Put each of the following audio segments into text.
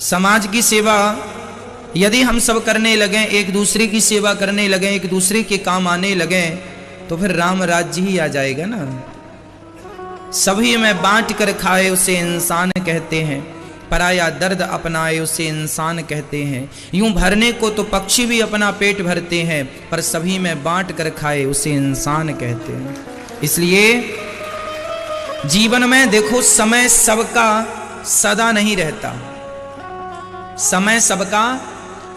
समाज की सेवा यदि हम सब करने लगें, एक दूसरे की सेवा करने लगें, एक दूसरे के काम आने लगें, तो फिर राम राज्य ही आ जाएगा ना। सभी में बांट कर खाए उसे इंसान कहते हैं, पराया दर्द अपनाए उसे इंसान कहते हैं। यूं भरने को तो पक्षी भी अपना पेट भरते हैं, पर सभी में बांट कर खाए उसे इंसान कहते हैं। इसलिए जीवन में देखो, समय सबका सदा नहीं रहता, समय सबका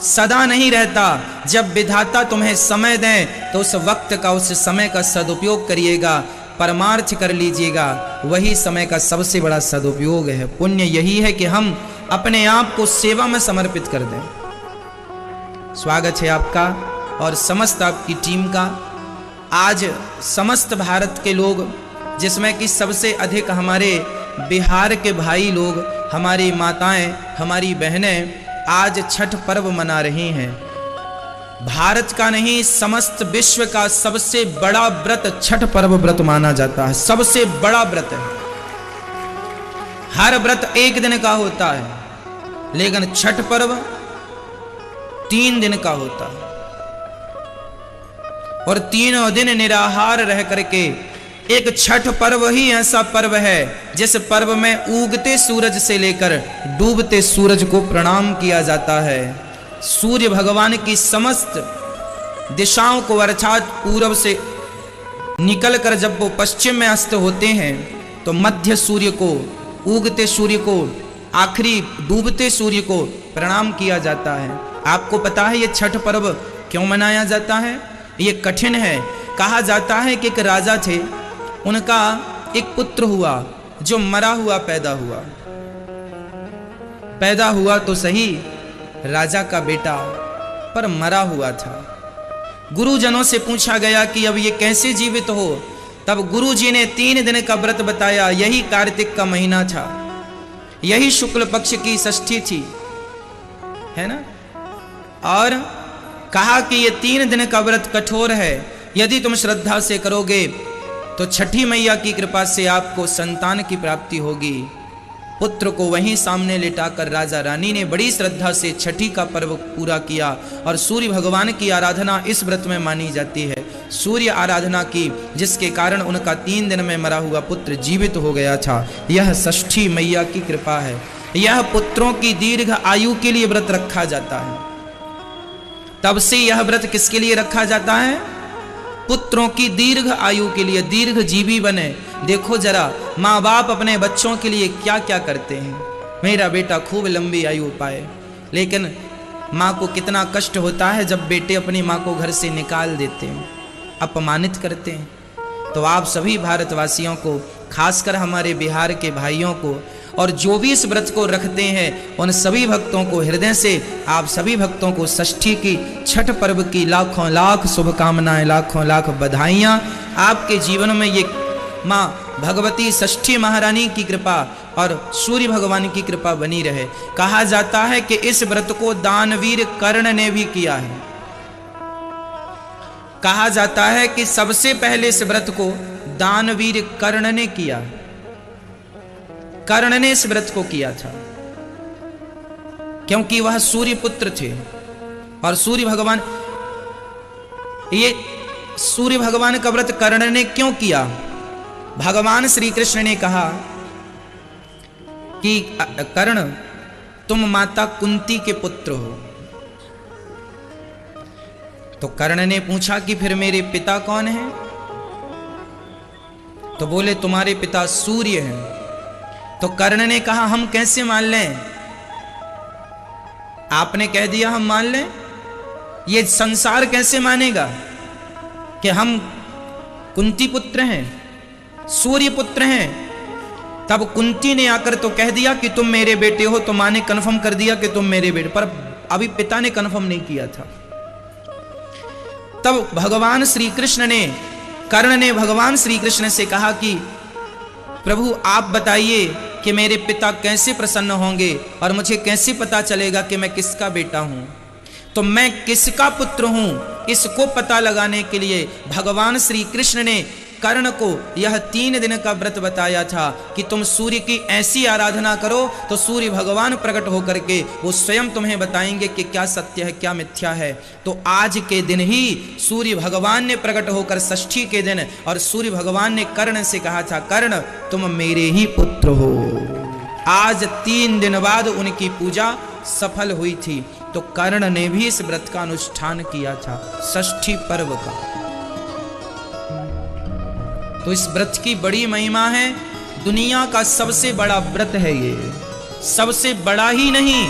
सदा नहीं रहता। जब विधाता तुम्हें समय दें तो उस वक्त का, उस समय का सदुपयोग करिएगा, परमार्थ कर लीजिएगा, वही समय का सबसे बड़ा सदुपयोग है। पुण्य यही है कि हम अपने आप को सेवा में समर्पित कर दें। स्वागत है आपका और समस्त आपकी टीम का। आज समस्त भारत के लोग, जिसमें कि सबसे अधिक हमारे बिहार के भाई लोग, हमारी माताएं, हमारी बहनें आज छठ पर्व मना रही हैं। भारत का नहीं, समस्त विश्व का सबसे बड़ा व्रत छठ पर्व व्रत माना जाता है। सबसे बड़ा व्रत है। हर व्रत एक दिन का होता है, लेकिन छठ पर्व 3 दिन का होता है। और 3 दिन निराहार रह करके, एक छठ पर्व ही ऐसा पर्व है जिस पर्व में उगते सूरज से लेकर डूबते सूरज को प्रणाम किया जाता है। सूर्य भगवान की समस्त दिशाओं को, अर्थात पूर्व से निकलकर जब वो पश्चिम में अस्त होते हैं, तो मध्य सूर्य को, उगते सूर्य को, आखिरी डूबते सूर्य को प्रणाम किया जाता है। आपको पता है ये छठ पर्व क्यों मनाया जाता है? ये कठिन है। कहा जाता है कि एक राजा थे, उनका एक पुत्र हुआ जो मरा हुआ पैदा हुआ तो सही, राजा का बेटा, पर मरा हुआ था। गुरुजनों से पूछा गया कि अब ये कैसे जीवित हो? तब गुरुजी ने 3 दिन का व्रत बताया। यही कार्तिक का महीना था, यही शुक्ल पक्ष की षष्ठी थी, है ना। और कहा कि ये 3 दिन का व्रत कठोर है, यदि तुम श्रद्धा से करोगे तो छठी मैया की कृपा से आपको संतान की प्राप्ति होगी। पुत्र को वहीं सामने लिटाकर राजा रानी ने बड़ी श्रद्धा से छठी का पर्व पूरा किया। और सूर्य भगवान की आराधना इस व्रत में मानी जाती है। सूर्य आराधना की, जिसके कारण उनका 3 दिन में मरा हुआ पुत्र जीवित हो गया था। यह षष्ठी मैया की कृपा है। यह पुत्रों की दीर्घ आयु के लिए व्रत रखा जाता है। तब से यह व्रत किसके लिए रखा जाता है? पुत्रों की दीर्घ आयु के लिए, दीर्घ जीवी बने। देखो जरा, माँ बाप अपने बच्चों के लिए क्या क्या करते हैं, मेरा बेटा खूब लंबी आयु पाए। लेकिन माँ को कितना कष्ट होता है जब बेटे अपनी माँ को घर से निकाल देते हैं, अपमानित करते हैं। तो आप सभी भारतवासियों को, खासकर हमारे बिहार के भाइयों को, और जो भी इस व्रत को रखते हैं, उन सभी भक्तों को हृदय से, आप सभी भक्तों को षष्ठी की, छठ पर्व की लाखों लाख शुभकामनाएं, लाखों लाख बधाइयाँ। आपके जीवन में ये माँ भगवती षष्ठी महारानी की कृपा और सूर्य भगवान की कृपा बनी रहे। कहा जाता है कि इस व्रत को दानवीर कर्ण ने भी किया है। कहा जाता है कि सबसे पहले इस व्रत को दानवीर कर्ण ने किया। कर्ण ने इस व्रत को किया था, क्योंकि वह सूर्य पुत्र थे। और सूर्य भगवान, ये सूर्य भगवान का व्रत कर्ण ने क्यों किया? भगवान श्री कृष्ण ने कहा कि कर्ण, तुम माता कुंती के पुत्र हो। तो कर्ण ने पूछा कि फिर मेरे पिता कौन है? तो बोले तुम्हारे पिता सूर्य हैं। तो कर्ण ने कहा हम कैसे मान लें? आपने कह दिया हम मान लें, ये संसार कैसे मानेगा कि हम कुंती पुत्र हैं, सूर्य पुत्र हैं? तब कुंती ने आकर तो कह दिया कि तुम मेरे बेटे हो, तो मां ने कन्फर्म कर दिया कि तुम मेरे बेटे, पर अभी पिता ने कन्फर्म नहीं किया था। तब भगवान श्री कृष्ण ने, कर्ण ने भगवान श्री कृष्ण से कहा कि प्रभु आप बताइए कि मेरे पिता कैसे प्रसन्न होंगे और मुझे कैसे पता चलेगा कि मैं किसका बेटा हूं। तो मैं किसका पुत्र हूं, इसको पता लगाने के लिए भगवान श्री कृष्ण ने कर्ण को यह 3 दिन का व्रत बताया था कि तुम सूर्य की ऐसी आराधना करो तो सूर्य भगवान प्रकट होकर के वो स्वयं तुम्हें बताएंगे कि क्या सत्य है क्या मिथ्या है। तो आज के दिन ही सूर्य भगवान ने प्रकट होकर षष्ठी के दिन, और सूर्य भगवान ने कर्ण से कहा था, कर्ण तुम मेरे ही पुत्र हो। आज 3 दिन बाद उनकी पूजा सफल हुई थी। तो कर्ण ने भी इस व्रत का अनुष्ठान किया था, षष्ठी पर्व का। तो इस व्रत की बड़ी महिमा है। दुनिया का सबसे बड़ा व्रत है ये, सबसे बड़ा ही नहीं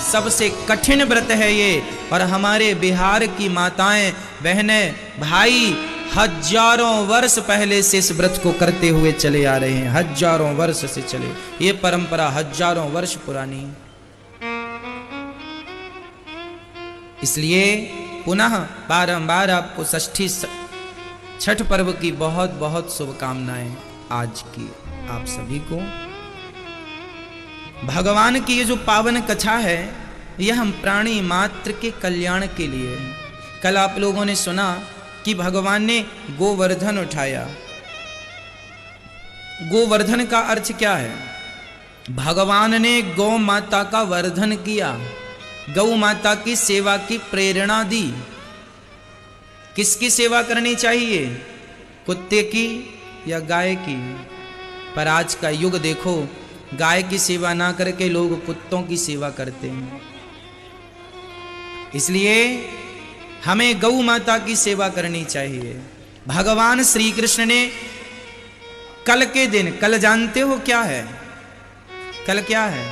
सबसे कठिन व्रत है ये। और हमारे बिहार की माताएं बहनें भाई हजारों वर्ष पहले से इस व्रत को करते हुए चले आ रहे हैं, हजारों वर्ष से चले, ये परंपरा हजारों वर्ष पुरानी। इसलिए पुनः बारंबार आपको षष्ठी छठ पर्व की बहुत बहुत शुभकामनाएं आज की आप सभी को। भगवान की ये जो पावन कथा है यह हम प्राणी मात्र के कल्याण के लिए। कल आप लोगों ने सुना कि भगवान ने गोवर्धन उठाया। गोवर्धन का अर्थ क्या है? भगवान ने गौ माता का वर्धन किया, गौ माता की सेवा की प्रेरणा दी। किसकी सेवा करनी चाहिए, कुत्ते की या गाय की? पर आज का युग देखो, गाय की सेवा ना करके लोग कुत्तों की सेवा करते हैं। इसलिए हमें गौ माता की सेवा करनी चाहिए। भगवान श्री कृष्ण ने कल के दिन, कल जानते हो क्या है? कल क्या है?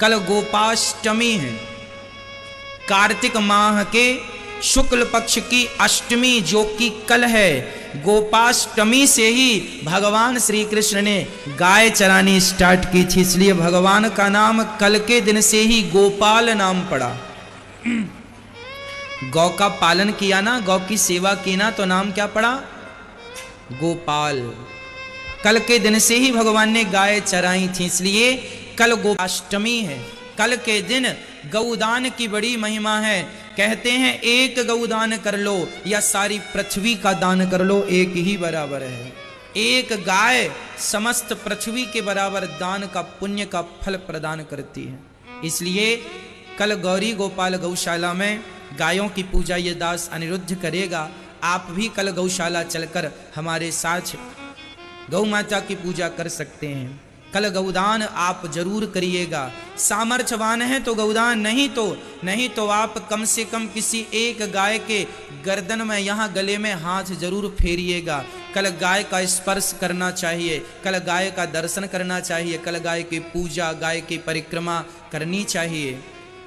कल गोपाष्टमी है। कार्तिक माह के शुक्ल पक्ष की अष्टमी जो कि कल है, गोपाष्टमी से ही भगवान श्री कृष्ण ने गाय चरानी स्टार्ट की थी। इसलिए भगवान का नाम कल के दिन से ही गोपाल नाम पड़ा। गौ का पालन किया ना, गौ की सेवा की ना, तो नाम क्या पड़ा? गोपाल। कल के दिन से ही भगवान ने गाय चराई थी, इसलिए कल गोपाष्टमी है। कल के दिन गौदान की बड़ी महिमा है। कहते हैं एक गौदान कर लो या सारी पृथ्वी का दान कर लो, एक ही बराबर है। एक गाय समस्त पृथ्वी के बराबर दान का पुण्य का फल प्रदान करती है। इसलिए कल गौरी गोपाल गौशाला में गायों की पूजा ये दास अनिरुद्ध करेगा। आप भी कल गौशाला चलकर हमारे साथ गौ माता की पूजा कर सकते हैं। कल गौदान आप जरूर करिएगा। सामर्थ्यवान है तो गौदान, नहीं तो आप कम से कम किसी एक गाय के गर्दन में, यहाँ गले में हाथ जरूर फेरिएगा। कल गाय का स्पर्श करना चाहिए, कल गाय का दर्शन करना चाहिए, कल गाय की पूजा, गाय की परिक्रमा करनी चाहिए।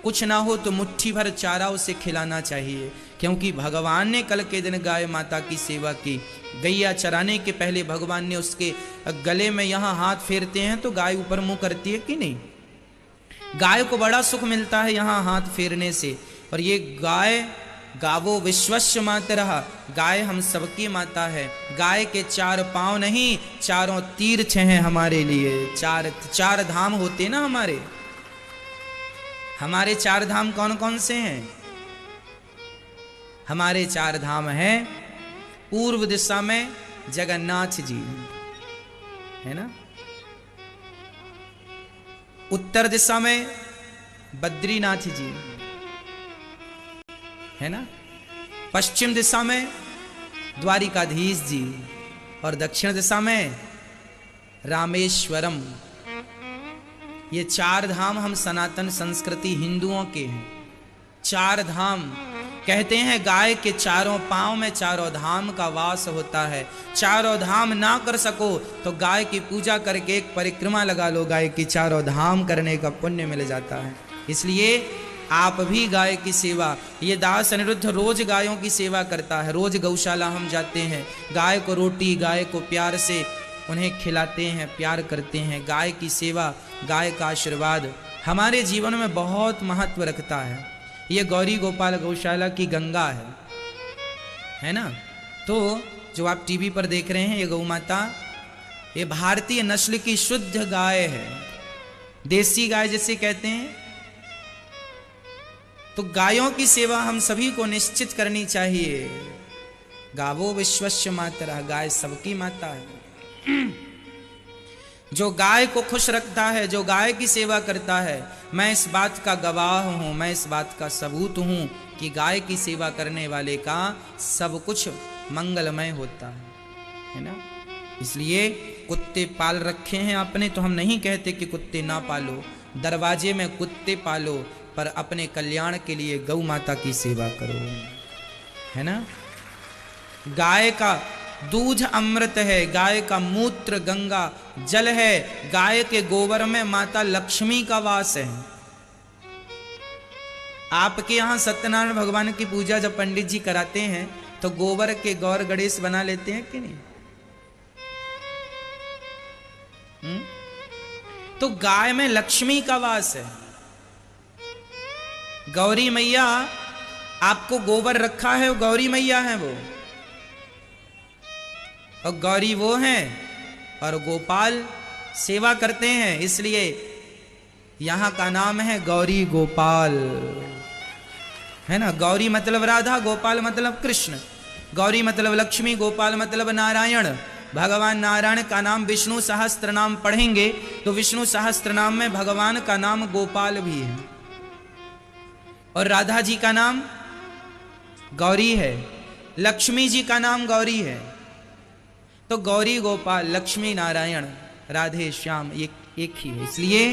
कुछ ना हो तो मुट्ठी भर चारा उसे खिलाना चाहिए, क्योंकि भगवान ने कल के दिन गाय माता की सेवा की। गैया चराने के पहले भगवान ने उसके गले में यहाँ हाथ फेरते हैं तो गाय ऊपर मुंह करती है कि नहीं? गाय को बड़ा सुख मिलता है यहाँ हाथ फेरने से। और ये गाय, गावो विश्वस्य मातरः, गाय हम सबकी माता है। गाय के 4 पांव नहीं, चारों तीर्थ हैं हमारे लिए। चार धाम होते ना हमारे 4 धाम कौन कौन से हैं? हमारे 4 धाम हैं, पूर्व दिशा में जगन्नाथ जी है ना, उत्तर दिशा में बद्रीनाथ जी है ना, पश्चिम दिशा में द्वारिकाधीश जी, और दक्षिण दिशा में रामेश्वरम। ये 4 धाम हम सनातन संस्कृति हिंदुओं के हैं। 4 धाम कहते हैं गाय के 4 पांव में 4 धाम का वास होता है। 4 धाम ना कर सको तो गाय की पूजा करके एक परिक्रमा लगा लो, गाय की 4 धाम करने का पुण्य मिल जाता है। इसलिए आप भी गाय की सेवा, ये दास अनिरुद्ध रोज गायों की सेवा करता है। रोज गौशाला हम जाते हैं, गाय को रोटी, गाय को प्यार से उन्हें खिलाते हैं, प्यार करते हैं। गाय की सेवा, गाय का आशीर्वाद हमारे जीवन में बहुत महत्व रखता है। ये गौरी गोपाल गौशाला की गंगा है ना। तो जो आप टीवी पर देख रहे हैं ये गौ माता, ये भारतीय नस्ल की शुद्ध गाय है, देसी गाय जिसे कहते हैं। तो गायों की सेवा हम सभी को निश्चित करनी चाहिए। गावो विश्वस्य मातरः, गाय सबकी माता है। जो गाय को खुश रखता है, जो गाय की सेवा करता है, मैं इस बात का गवाह हूं, मैं इस बात का सबूत हूं कि गाय की सेवा करने वाले का सब कुछ मंगलमय होता है ना। इसलिए कुत्ते पाल रखे हैं आपने, तो हम नहीं कहते कि कुत्ते ना पालो, दरवाजे में कुत्ते पालो, पर अपने कल्याण के लिए गौ माता की सेवा करो, है ना। गाय का दूध अमृत है, गाय का मूत्र गंगा जल है, गाय के गोबर में माता लक्ष्मी का वास है। आपके यहां सत्यनारायण भगवान की पूजा जब पंडित जी कराते हैं तो गोबर के गौर गणेश बना लेते हैं कि नहीं? तो गाय में लक्ष्मी का वास है। गौरी मैया आपको गोबर रखा है, वो गौरी मैया है वो, और गौरी वो हैं और गोपाल सेवा करते हैं, इसलिए यहां का नाम है गौरी गोपाल, है ना। गौरी मतलब राधा, गोपाल मतलब कृष्ण, गौरी मतलब लक्ष्मी, गोपाल मतलब नारायण। भगवान नारायण का नाम विष्णु सहस्त्र नाम पढ़ेंगे तो विष्णु सहस्त्र नाम में भगवान का नाम गोपाल भी है, और राधा जी का नाम गौरी है, लक्ष्मी जी का नाम गौरी है। तो गौरी गोपाल लक्ष्मी नारायण राधे श्याम एक ही है। इसलिए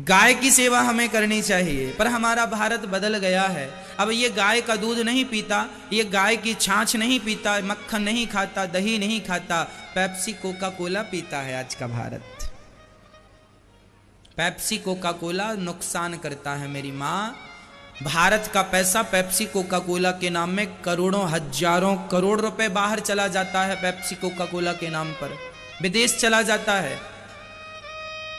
गाय की सेवा हमें करनी चाहिए, पर हमारा भारत बदल गया है। अब ये गाय का दूध नहीं पीता, ये गाय की छाछ नहीं पीता, मक्खन नहीं खाता, दही नहीं खाता, पेप्सी कोका कोला पीता है आज का भारत। पेप्सी कोका कोला नुकसान करता है मेरी माँ। भारत का पैसा पेप्सी कोका कोला के नाम में करोड़ों हजारों करोड़ रुपए बाहर चला जाता है, पेप्सी कोका कोला के नाम पर विदेश चला जाता है।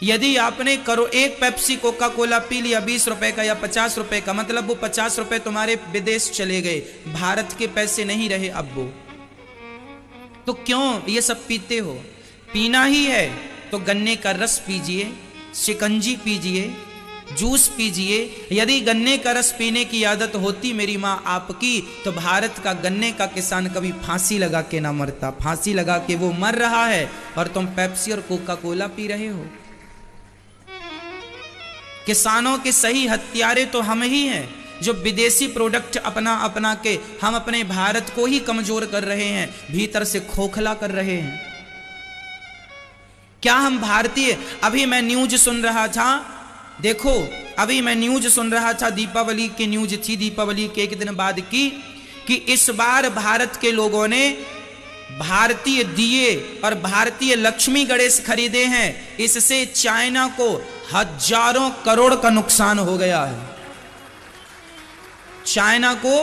यदि आपने एक पेप्सी कोका कोला पी लिया 20 रुपए का या 50 रुपए का, मतलब वो 50 रुपए तुम्हारे विदेश चले गए, भारत के पैसे नहीं रहे अब वो। तो क्यों ये सब पीते हो? पीना ही है तो गन्ने का रस पीजिए, शिकंजी पीजिए, जूस पीजिए। यदि गन्ने का रस पीने की आदत होती मेरी माँ आपकी, तो भारत का गन्ने का किसान कभी फांसी लगा के ना मरता। फांसी लगा के वो मर रहा है और तुम पेप्सी और कोका कोला पी रहे हो। किसानों के सही हत्यारे तो हम ही हैं, जो विदेशी प्रोडक्ट अपना अपना के हम अपने भारत को ही कमजोर कर रहे हैं, भीतर से खोखला कर रहे हैं। क्या हम भारतीय? अभी मैं न्यूज सुन रहा था, देखो अभी मैं न्यूज सुन रहा था, दीपावली की न्यूज थी, दीपावली के एक दिन बाद की, कि इस बार भारत के लोगों ने भारतीय दिए और भारतीय लक्ष्मी गणेश खरीदे हैं। इससे चाइना को हजारों करोड़ का नुकसान हो गया है। चाइना को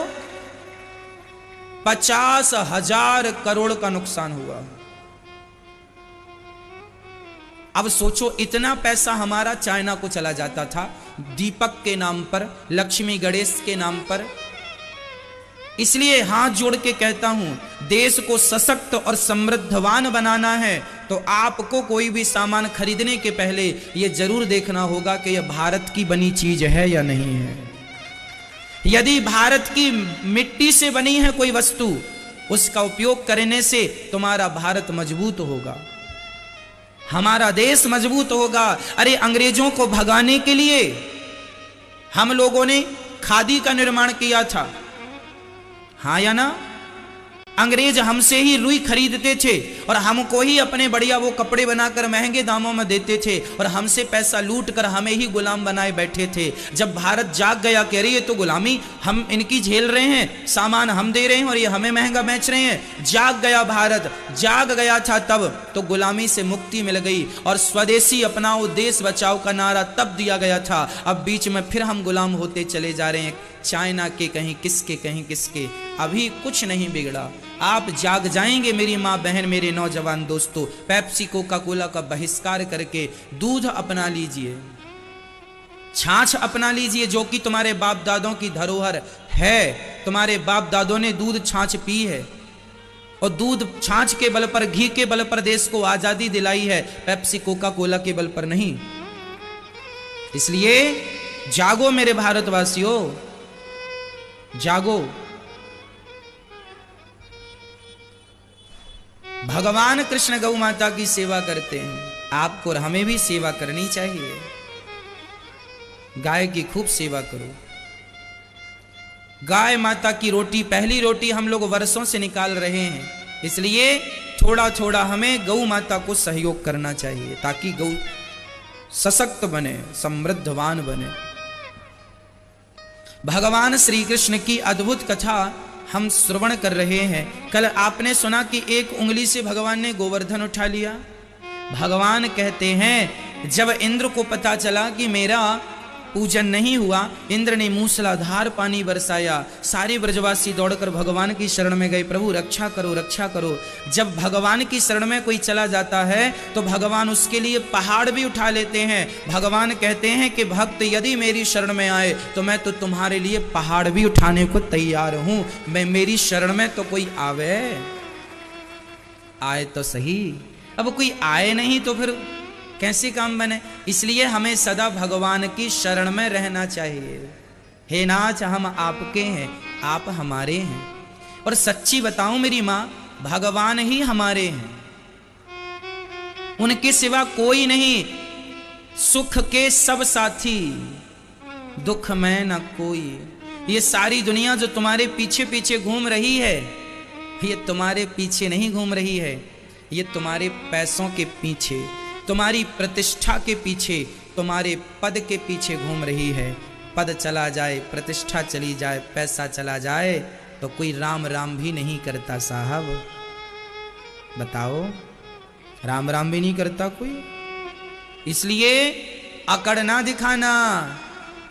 50,000 करोड़ का नुकसान हुआ। अब सोचो, इतना पैसा हमारा चाइना को चला जाता था दीपक के नाम पर, लक्ष्मी गणेश के नाम पर। इसलिए हाथ जोड़ के कहता हूं, देश को सशक्त और समृद्धवान बनाना है तो आपको कोई भी सामान खरीदने के पहले यह जरूर देखना होगा कि यह भारत की बनी चीज है या नहीं है। यदि भारत की मिट्टी से बनी है कोई वस्तु, उसका उपयोग करने से तुम्हारा भारत मजबूत होगा, हमारा देश मजबूत होगा। अरे अंग्रेजों को भगाने के लिए हम लोगों ने खादी का निर्माण किया था, हाँ या ना? अंग्रेज हमसे ही रुई खरीदते थे और हमको ही अपने बढ़िया वो कपड़े बनाकर महंगे दामों में देते थे और हमसे पैसा लूट कर हमें ही गुलाम बनाए बैठे थे। जब भारत जाग गया कि अरे ये तो गुलामी हम इनकी झेल रहे हैं, सामान हम दे रहे हैं और ये हमें महंगा बेच रहे हैं, जाग गया भारत, जाग गया था तब तो गुलामी से मुक्ति मिल गई और स्वदेशी अपनाओ देश बचाओ का नारा तब दिया गया था। अब बीच में फिर हम गुलाम होते चले जा रहे हैं, चाइना के कहीं किसके कहीं किसके। अभी कुछ नहीं बिगड़ा, आप जाग जाएंगे मेरी माँ बहन, मेरे नौजवान दोस्तों। पेप्सी कोका कोला का बहिष्कार करके दूध अपना लीजिए, छाछ अपना लीजिए, जो कि तुम्हारे बाप दादों की धरोहर है। तुम्हारे बाप दादों ने दूध छाछ पी है और दूध छाछ के बल पर, घी के बल पर देश को आजादी दिलाई है, पेप्सी कोका कोला के बल पर नहीं। इसलिए जागो मेरे भारतवासियों, जागो। भगवान कृष्ण गौ माता की सेवा करते हैं, आपको और हमें भी सेवा करनी चाहिए। गाय की खूब सेवा करो। गाय माता की रोटी, पहली रोटी हम लोग वर्षों से निकाल रहे हैं, इसलिए थोड़ा थोड़ा हमें गौ माता को सहयोग करना चाहिए ताकि गौ सशक्त बने, समृद्धवान बने। भगवान श्री कृष्ण की अद्भुत कथा हम श्रवण कर रहे हैं। कल आपने सुना कि एक उंगली से भगवान ने गोवर्धन उठा लिया। भगवान कहते हैं जब इंद्र को पता चला कि मेरा पूजन नहीं हुआ, इंद्र ने मूसलाधार पानी बरसाया। सारे ब्रजवासी दौड़कर भगवान की शरण में गए, प्रभु रक्षा करो, रक्षा करो। जब भगवान की शरण में कोई चला जाता है तो भगवान उसके लिए पहाड़ भी उठा लेते हैं। भगवान कहते हैं कि भक्त यदि मेरी शरण में आए तो मैं तो तुम्हारे लिए पहाड़ भी उठाने को तैयार हूं। मैं मेरी शरण में तो कोई आए तो सही। अब कोई आए नहीं तो फिर कैसे काम बने? इसलिए हमें सदा भगवान की शरण में रहना चाहिए। हे नाथ, हम आपके हैं, आप हमारे हैं। और सच्ची बताऊं मेरी मां, भगवान ही हमारे हैं, उनके सिवा कोई नहीं। सुख के सब साथी, दुख में न कोई। ये सारी दुनिया जो तुम्हारे पीछे पीछे घूम रही है, ये तुम्हारे पीछे नहीं घूम रही है, ये तुम्हारे पैसों के पीछे, तुम्हारी प्रतिष्ठा के पीछे, तुम्हारे पद के पीछे घूम रही है। पद चला जाए, प्रतिष्ठा चली जाए, पैसा चला जाए तो कोई राम राम भी नहीं करता साहब। बताओ, राम राम भी नहीं करता कोई। इसलिए अकड़ ना दिखाना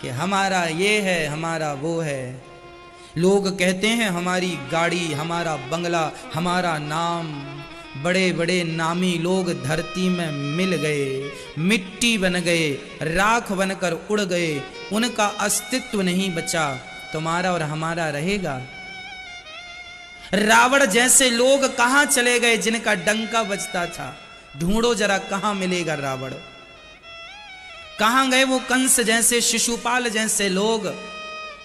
कि हमारा ये है, हमारा वो है। लोग कहते हैं हमारी गाड़ी, हमारा बंगला, हमारा नाम, बड़े बड़े नामी लोग धरती में मिल गए, मिट्टी बन गए, राख बनकर उड़ गए, उनका अस्तित्व नहीं बचा। तुम्हारा और हमारा रहेगा? रावण जैसे लोग कहां चले गए जिनका डंका बजता था? ढूंढो जरा, कहां मिलेगा रावण? कहां गए वो कंस जैसे, शिशुपाल जैसे लोग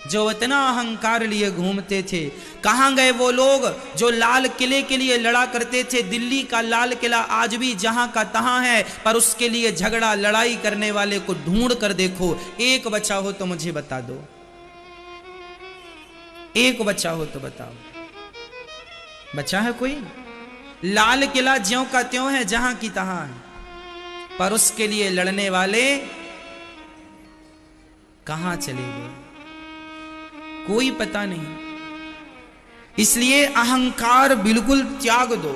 जो इतना अहंकार लिए घूमते थे? कहां गए वो लोग जो लाल किले के लिए लड़ा करते थे? दिल्ली का लाल किला आज भी जहां का तहां है, पर उसके लिए झगड़ा लड़ाई करने वाले को ढूंढ कर देखो। एक बचा हो तो मुझे बता दो, एक बचा हो तो बताओ। बचा है कोई? लाल किला ज्यों का त्यों है, जहां की तहां है, पर उसके लिए लड़ने वाले कहां चले गए? कोई पता नहीं। इसलिए अहंकार बिल्कुल त्याग दो।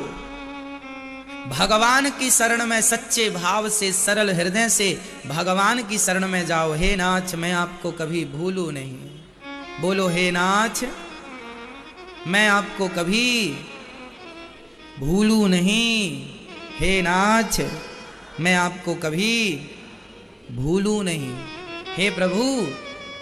भगवान की शरण में सच्चे भाव से, सरल हृदय से भगवान की शरण में जाओ। हे नाथ, मैं आपको कभी भूलूं नहीं। बोलो, हे नाथ, मैं आपको कभी भूलूं नहीं। हे नाथ, मैं आपको कभी भूलूं नहीं। हे प्रभु,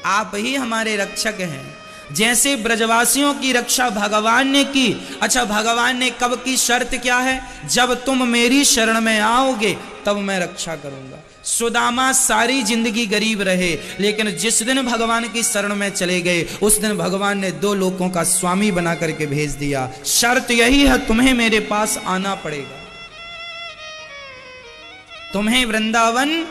आप ही हमारे रक्षक हैं। जैसे ब्रजवासियों की रक्षा भगवान ने की। अच्छा, भगवान ने कब की? शर्त क्या है? जब तुम मेरी शरण में आओगे तब मैं रक्षा करूंगा। सुदामा सारी जिंदगी गरीब रहे, लेकिन जिस दिन भगवान की शरण में चले गए उस दिन भगवान ने 2 लोकों का स्वामी बना करके भेज दिया। शर्त यही है, तुम्हें मेरे पास आना पड़ेगा, तुम्हें वृंदावन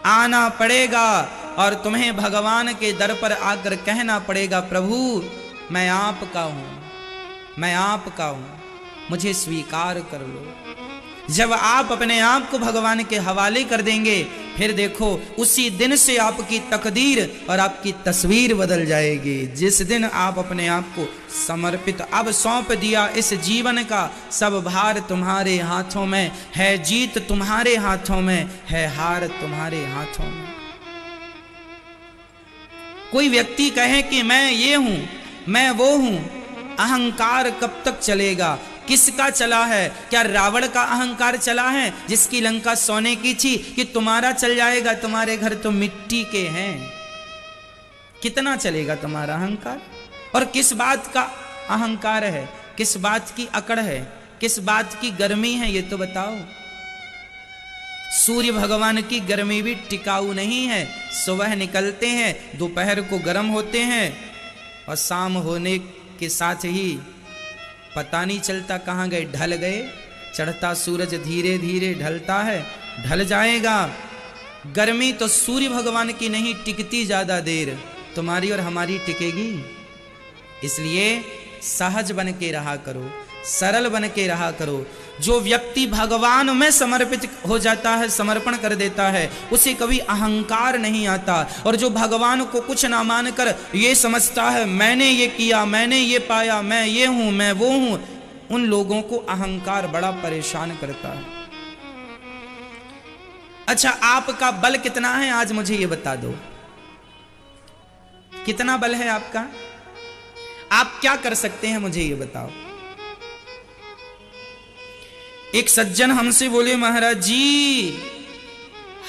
आना पड़ेगा और तुम्हें भगवान के दर पर आकर कहना पड़ेगा, प्रभु मैं आपका हूं, मैं आपका हूं, मुझे स्वीकार कर लो। जब आप अपने आप को भगवान के हवाले कर देंगे, फिर देखो उसी दिन से आपकी तकदीर और आपकी तस्वीर बदल जाएगी। जिस दिन आप अपने आप को समर्पित, अब सौंप दिया इस जीवन का सब भार तुम्हारे हाथों में है, जीत तुम्हारे हाथों में है, हार तुम्हारे हाथों में। कोई व्यक्ति कहे कि मैं ये हूं, मैं वो हूं, अहंकार कब तक चलेगा? किसका चला है? क्या रावण का अहंकार चला है जिसकी लंका सोने की थी कि तुम्हारा चल जाएगा? तुम्हारे घर तो मिट्टी के हैं। कितना चलेगा तुम्हारा अहंकार? और किस बात का अहंकार है? किस बात की अकड़ है? किस बात की गर्मी है? ये तो बताओ। सूर्य भगवान की गर्मी भी टिकाऊ नहीं है। सुबह निकलते हैं, दोपहर को गर्म होते हैं और शाम होने के साथ ही पता नहीं चलता कहाँ गए, ढल गए। चढ़ता सूरज धीरे धीरे ढलता है, ढल जाएगा। गर्मी तो सूर्य भगवान की नहीं टिकती ज्यादा देर, तुम्हारी और हमारी टिकेगी। इसलिए सहज बन के रहा करो, सरल बन के रहा करो। जो व्यक्ति भगवान में समर्पित हो जाता है, समर्पण कर देता है, उसे कभी अहंकार नहीं आता। और जो भगवान को कुछ ना मानकर ये समझता है मैंने ये किया, मैंने ये पाया, मैं ये हूं, मैं वो हूं, उन लोगों को अहंकार बड़ा परेशान करता है। अच्छा, आपका बल कितना है आज मुझे ये बता दो, कितना बल है आपका? आप क्या कर सकते हैं मुझे ये बताओ। एक सज्जन हमसे बोले महाराज जी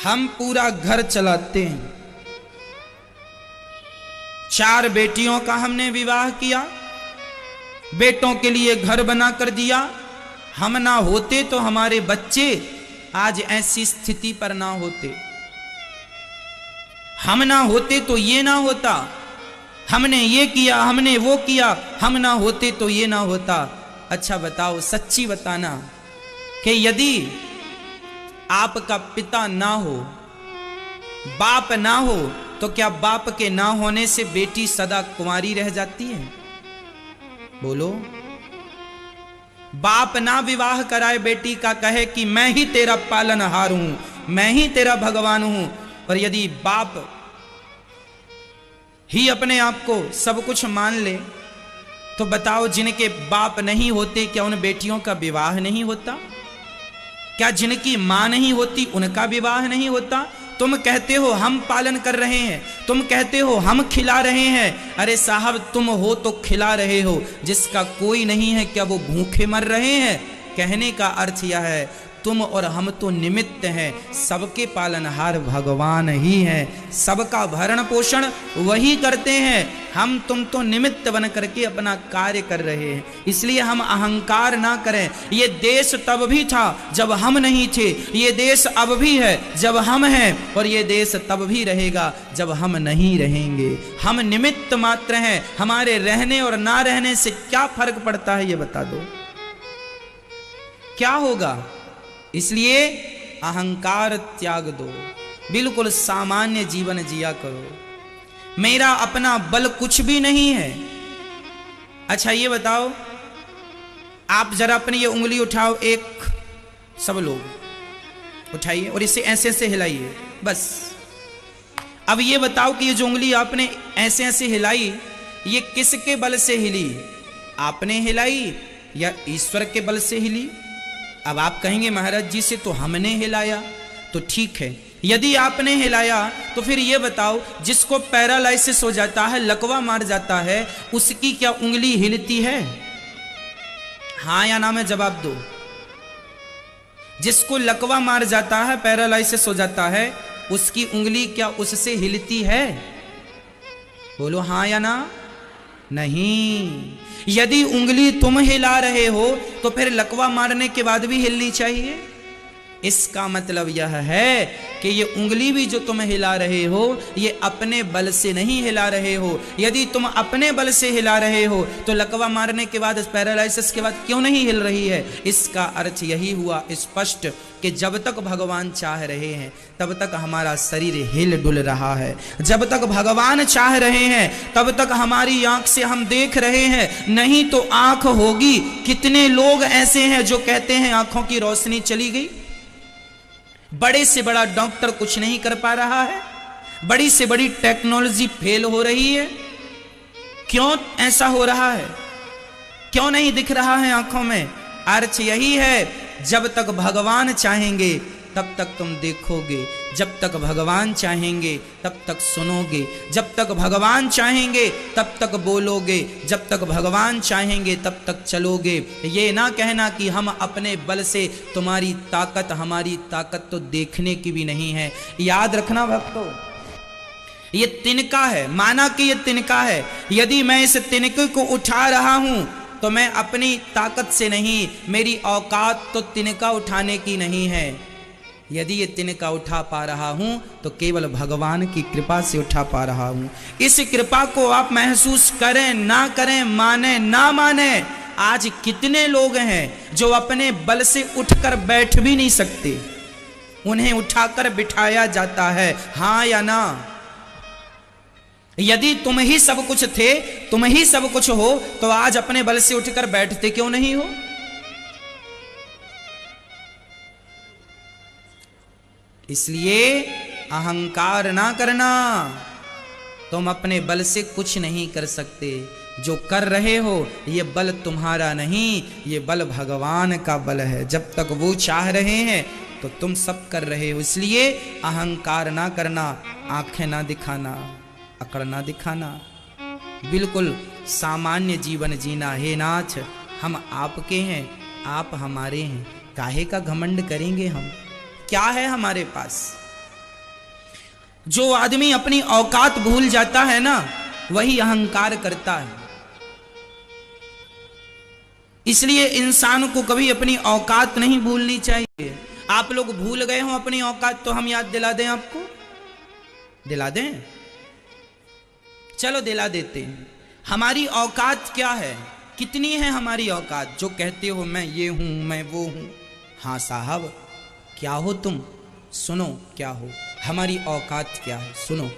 हम पूरा घर चलाते हैं, 4 बेटियों का हमने विवाह किया, बेटों के लिए घर बना कर दिया, हम ना होते तो हमारे बच्चे आज ऐसी स्थिति पर ना होते, हम ना होते तो ये ना होता, हमने ये किया, हमने वो किया, हम ना होते तो ये ना होता। अच्छा बताओ, सच्ची बताना कि यदि आपका पिता ना हो, बाप ना हो, तो क्या बाप के ना होने से बेटी सदा कुंवारी रह जाती है? बोलो। बाप ना विवाह कराए बेटी का, कहे कि मैं ही तेरा पालनहार हूं, मैं ही तेरा भगवान हूं, और यदि बाप ही अपने आप को सब कुछ मान ले, तो बताओ जिनके बाप नहीं होते क्या उन बेटियों का विवाह नहीं होता? क्या जिनकी मां नहीं होती उनका विवाह नहीं होता? तुम कहते हो हम पालन कर रहे हैं, तुम कहते हो हम खिला रहे हैं। अरे साहब तुम हो तो खिला रहे हो, जिसका कोई नहीं है क्या वो भूखे मर रहे हैं? कहने का अर्थ यह है तुम और हम तो निमित्त हैं, सबके पालनहार भगवान ही हैं, सबका भरण पोषण वही करते हैं, हम तुम तो निमित्त बन करके अपना कार्य कर रहे हैं। इसलिए हम अहंकार ना करें। ये देश तब भी था जब हम नहीं थे, ये देश अब भी है जब हम हैं, और ये देश तब भी रहेगा जब हम नहीं रहेंगे। हम निमित्त मात्र हैं, हमारे रहने और ना रहने से क्या फर्क पड़ता है ये बता दो, क्या होगा? इसलिए अहंकार त्याग दो, बिल्कुल सामान्य जीवन जिया करो। मेरा अपना बल कुछ भी नहीं है। अच्छा ये बताओ, आप जरा अपनी ये उंगली उठाओ, एक सब लोग उठाइए और इसे ऐसे ऐसे हिलाइए बस। अब ये बताओ कि ये जो उंगली आपने ऐसे ऐसे हिलाई, ये किसके बल से हिली? आपने हिलाई या ईश्वर के बल से हिली? अब आप कहेंगे महाराज जी से तो हमने हिलाया, तो ठीक है, यदि आपने हिलाया तो फिर ये बताओ जिसको पैरालाइसिस हो जाता है, लकवा मार जाता है, उसकी क्या उंगली हिलती है? हाँ या ना में जवाब दो। जिसको लकवा मार जाता है, पैरालाइसिस हो जाता है, उसकी उंगली क्या उससे हिलती है? बोलो हाँ या ना। नहीं। यदि उंगली तुम हिला रहे हो तो फिर लकवा मारने के बाद भी हिलनी चाहिए। इसका मतलब यह है कि ये उंगली भी जो तुम हिला रहे हो, ये अपने बल से नहीं हिला रहे हो। यदि तुम अपने बल से हिला रहे हो तो लकवा मारने के बाद, पैरालाइसिस के बाद क्यों नहीं हिल रही है? इसका अर्थ यही हुआ स्पष्ट कि जब तक भगवान चाह रहे हैं तब तक हमारा शरीर हिल डुल रहा है। जब तक भगवान चाह रहे हैं तब तक हमारी आंख से हम देख रहे हैं, नहीं तो आंख होगी। कितने लोग ऐसे हैं जो कहते हैं आंखों की रोशनी चली गई। बड़े से बड़ा डॉक्टर कुछ नहीं कर पा रहा है, बड़ी से बड़ी टेक्नोलॉजी फेल हो रही है। क्यों ऐसा हो रहा है? क्यों नहीं दिख रहा है आंखों में? अर्थ यही है, जब तक भगवान चाहेंगे तब तक तुम देखोगे, जब तक भगवान चाहेंगे तब तक सुनोगे, जब तक भगवान चाहेंगे तब तक बोलोगे, जब तक भगवान चाहेंगे तब तक चलोगे। ये ना कहना कि हम अपने बल से, तुम्हारी ताकत, हमारी ताकत तो देखने की भी नहीं है। याद रखना भक्तों, ये तिनका है, माना कि ये तिनका है। यदि मैं इस तिनके को उठा रहा हूं तो मैं अपनी ताकत से नहीं, मेरी औकात तो तिनका उठाने की नहीं है। यदि ये तिनका उठा पा रहा हूं तो केवल भगवान की कृपा से उठा पा रहा हूं। इस कृपा को आप महसूस करें ना करें, माने ना माने, आज कितने लोग हैं जो अपने बल से उठकर बैठ भी नहीं सकते, उन्हें उठाकर बिठाया जाता है, हां या ना? यदि तुम ही सब कुछ थे, तुम ही सब कुछ हो, तो आज अपने बल से उठकर बैठते क्यों नहीं हो? इसलिए अहंकार ना करना। तुम अपने बल से कुछ नहीं कर सकते। जो कर रहे हो ये बल तुम्हारा नहीं, ये बल भगवान का बल है। जब तक वो चाह रहे हैं तो तुम सब कर रहे हो। इसलिए अहंकार ना करना, आंखें ना दिखाना, अकड़ ना दिखाना, बिल्कुल सामान्य जीवन जीना। हे नाथ, हम आपके हैं, आप हमारे हैं, काहे का घमंड करेंगे हम? क्या है हमारे पास? जो आदमी अपनी औकात भूल जाता है ना, वही अहंकार करता है। इसलिए इंसान को कभी अपनी औकात नहीं भूलनी चाहिए। आप लोग भूल गए हो अपनी औकात, तो हम याद दिला दें आपको? दिला दें? चलो दिला देते हैं। हमारी औकात क्या है? कितनी है हमारी औकात? जो कहते हो मैं ये हूं, मैं वो हूं। हाँ साहब, क्या हो तुम? सुनो क्या हो, हमारी औकात क्या है, सुनो।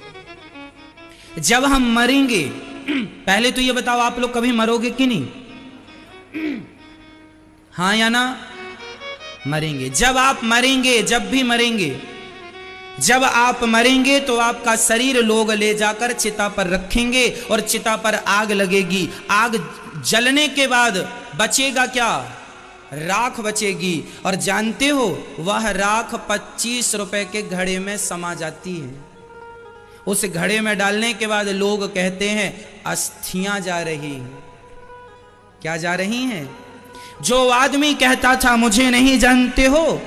जब हम मरेंगे, पहले तो ये बताओ आप लोग कभी मरोगे कि नहीं? हाँ या ना? मरेंगे। जब आप मरेंगे, जब भी मरेंगे, जब आप मरेंगे तो आपका शरीर लोग ले जाकर चिता पर रखेंगे और चिता पर आग लगेगी। आग जलने के बाद बचेगा क्या? राख बचेगी। और जानते हो वह राख 25 रुपए के घड़े में समा जाती है। उस घड़े में डालने के बाद लोग कहते हैं अस्थियां जा रही हैं। क्या जा रही हैं? जो आदमी कहता था मुझे नहीं जानते हो,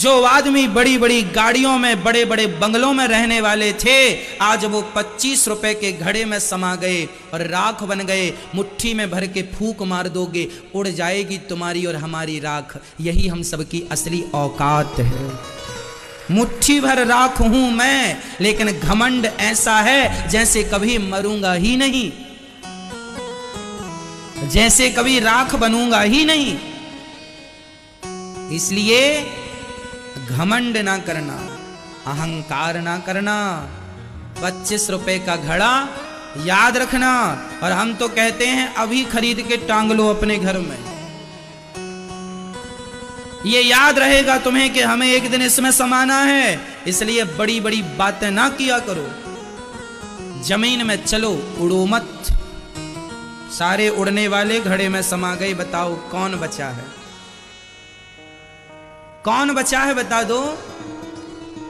जो आदमी बड़ी बड़ी गाड़ियों में, बड़े बड़े बंगलों में रहने वाले थे, आज वो 25 रुपए के घड़े में समा गए और राख बन गए। मुट्ठी में भर के फूंक मार दोगे, उड़ जाएगी तुम्हारी और हमारी राख। यही हम सबकी असली औकात है। मुट्ठी भर राख हूं मैं, लेकिन घमंड ऐसा है जैसे कभी मरूंगा ही नहीं, जैसे कभी राख बनूंगा ही नहीं। इसलिए घमंड ना करना, अहंकार ना करना। 25 रुपए का घड़ा याद रखना। और हम तो कहते हैं अभी खरीद के टांग लो अपने घर में। ये याद रहेगा तुम्हें कि हमें एक दिन इसमें समाना है। इसलिए बड़ी बड़ी बातें ना किया करो। जमीन में चलो, उड़ो मत। सारे उड़ने वाले घड़े में समा गए। बताओ कौन बचा है? कौन बचा है बता दो।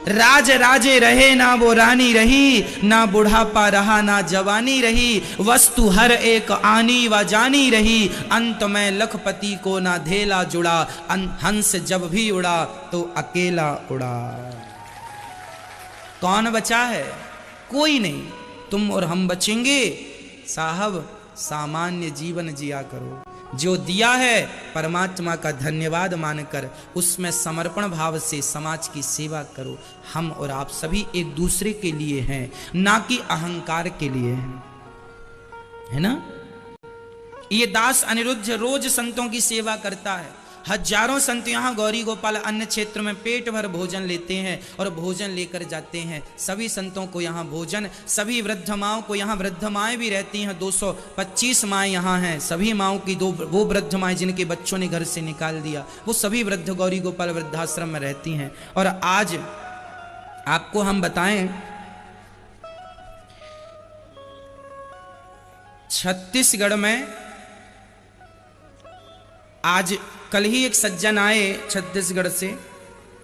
राज राजे रहे ना वो रानी रही, ना बुढ़ापा रहा ना जवानी रही। वस्तु हर एक आनी व जानी रही, अंत में लखपति को ना धेला जुड़ा। हंस जब भी उड़ा तो अकेला उड़ा। कौन बचा है? कोई नहीं। तुम और हम बचेंगे। साहब सामान्य जीवन जिया करो। जो दिया है परमात्मा का धन्यवाद मानकर उसमें समर्पण भाव से समाज की सेवा करो। हम और आप सभी एक दूसरे के लिए हैं, ना कि अहंकार के लिए हैं, है ना? ये दास अनिरुद्ध रोज संतों की सेवा करता है। हजारों संत यहाँ गौरी गोपाल अन्य क्षेत्र में पेट भर भोजन लेते हैं और भोजन लेकर जाते हैं। सभी संतों को यहाँ भोजन, सभी वृद्ध माओं को यहाँ, वृद्ध माएँ भी रहती हैं, 225 माएँ यहाँ हैं। सभी माओं की वो वृद्ध माएँ जिनके बच्चों ने घर से निकाल दिया, वो सभी वृद्ध गौरी गोपाल वृद्धाश्रम में रहती हैं। और आज आपको हम बताएं, छत्तीसगढ़ में आज कल ही एक सज्जन आए छत्तीसगढ़ से,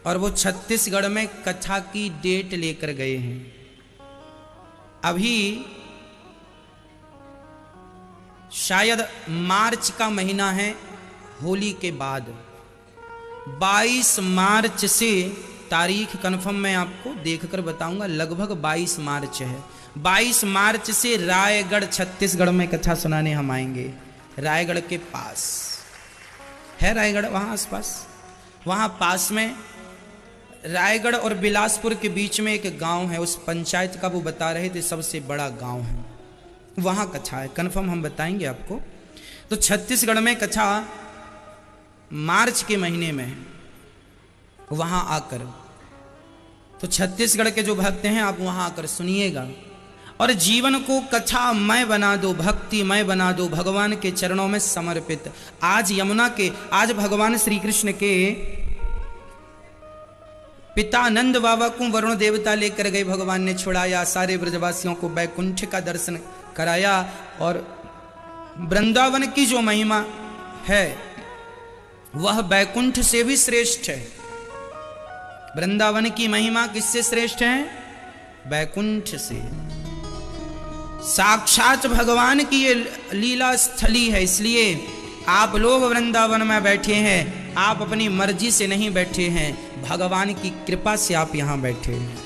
और वो छत्तीसगढ़ में कथा की डेट लेकर गए हैं। अभी शायद मार्च का महीना है, होली के बाद 22 मार्च से, तारीख कंफर्म मैं आपको देखकर बताऊंगा, लगभग 22 मार्च है। 22 मार्च से रायगढ़ छत्तीसगढ़ में कथा सुनाने हम आएंगे। रायगढ़ के पास है, रायगढ़ वहाँ आसपास, वहाँ पास में रायगढ़ और बिलासपुर के बीच में एक गांव है। उस पंचायत का वो बता रहे थे सबसे बड़ा गांव है, वहाँ कथा है। कन्फर्म हम बताएंगे आपको। तो छत्तीसगढ़ में कथा मार्च के महीने में है, वहां आकर, तो छत्तीसगढ़ के जो भक्त हैं आप वहां आकर सुनिएगा और जीवन को कथामय बना दो, भक्तिमय बना दो, भगवान के चरणों में समर्पित। आज यमुना के, आज भगवान श्री कृष्ण के पिता नंद बाबा को वरुण देवता लेकर गए, भगवान ने छुड़ाया, सारे ब्रजवासियों को बैकुंठ का दर्शन कराया। और वृंदावन की जो महिमा है वह बैकुंठ से भी श्रेष्ठ है। वृंदावन की महिमा किससे श्रेष्ठ है? बैकुंठ से। साक्षात भगवान की ये लीला स्थली है, इसलिए आप लोग वृंदावन में बैठे हैं, आप अपनी मर्जी से नहीं बैठे हैं, भगवान की कृपा से आप यहां बैठे हैं।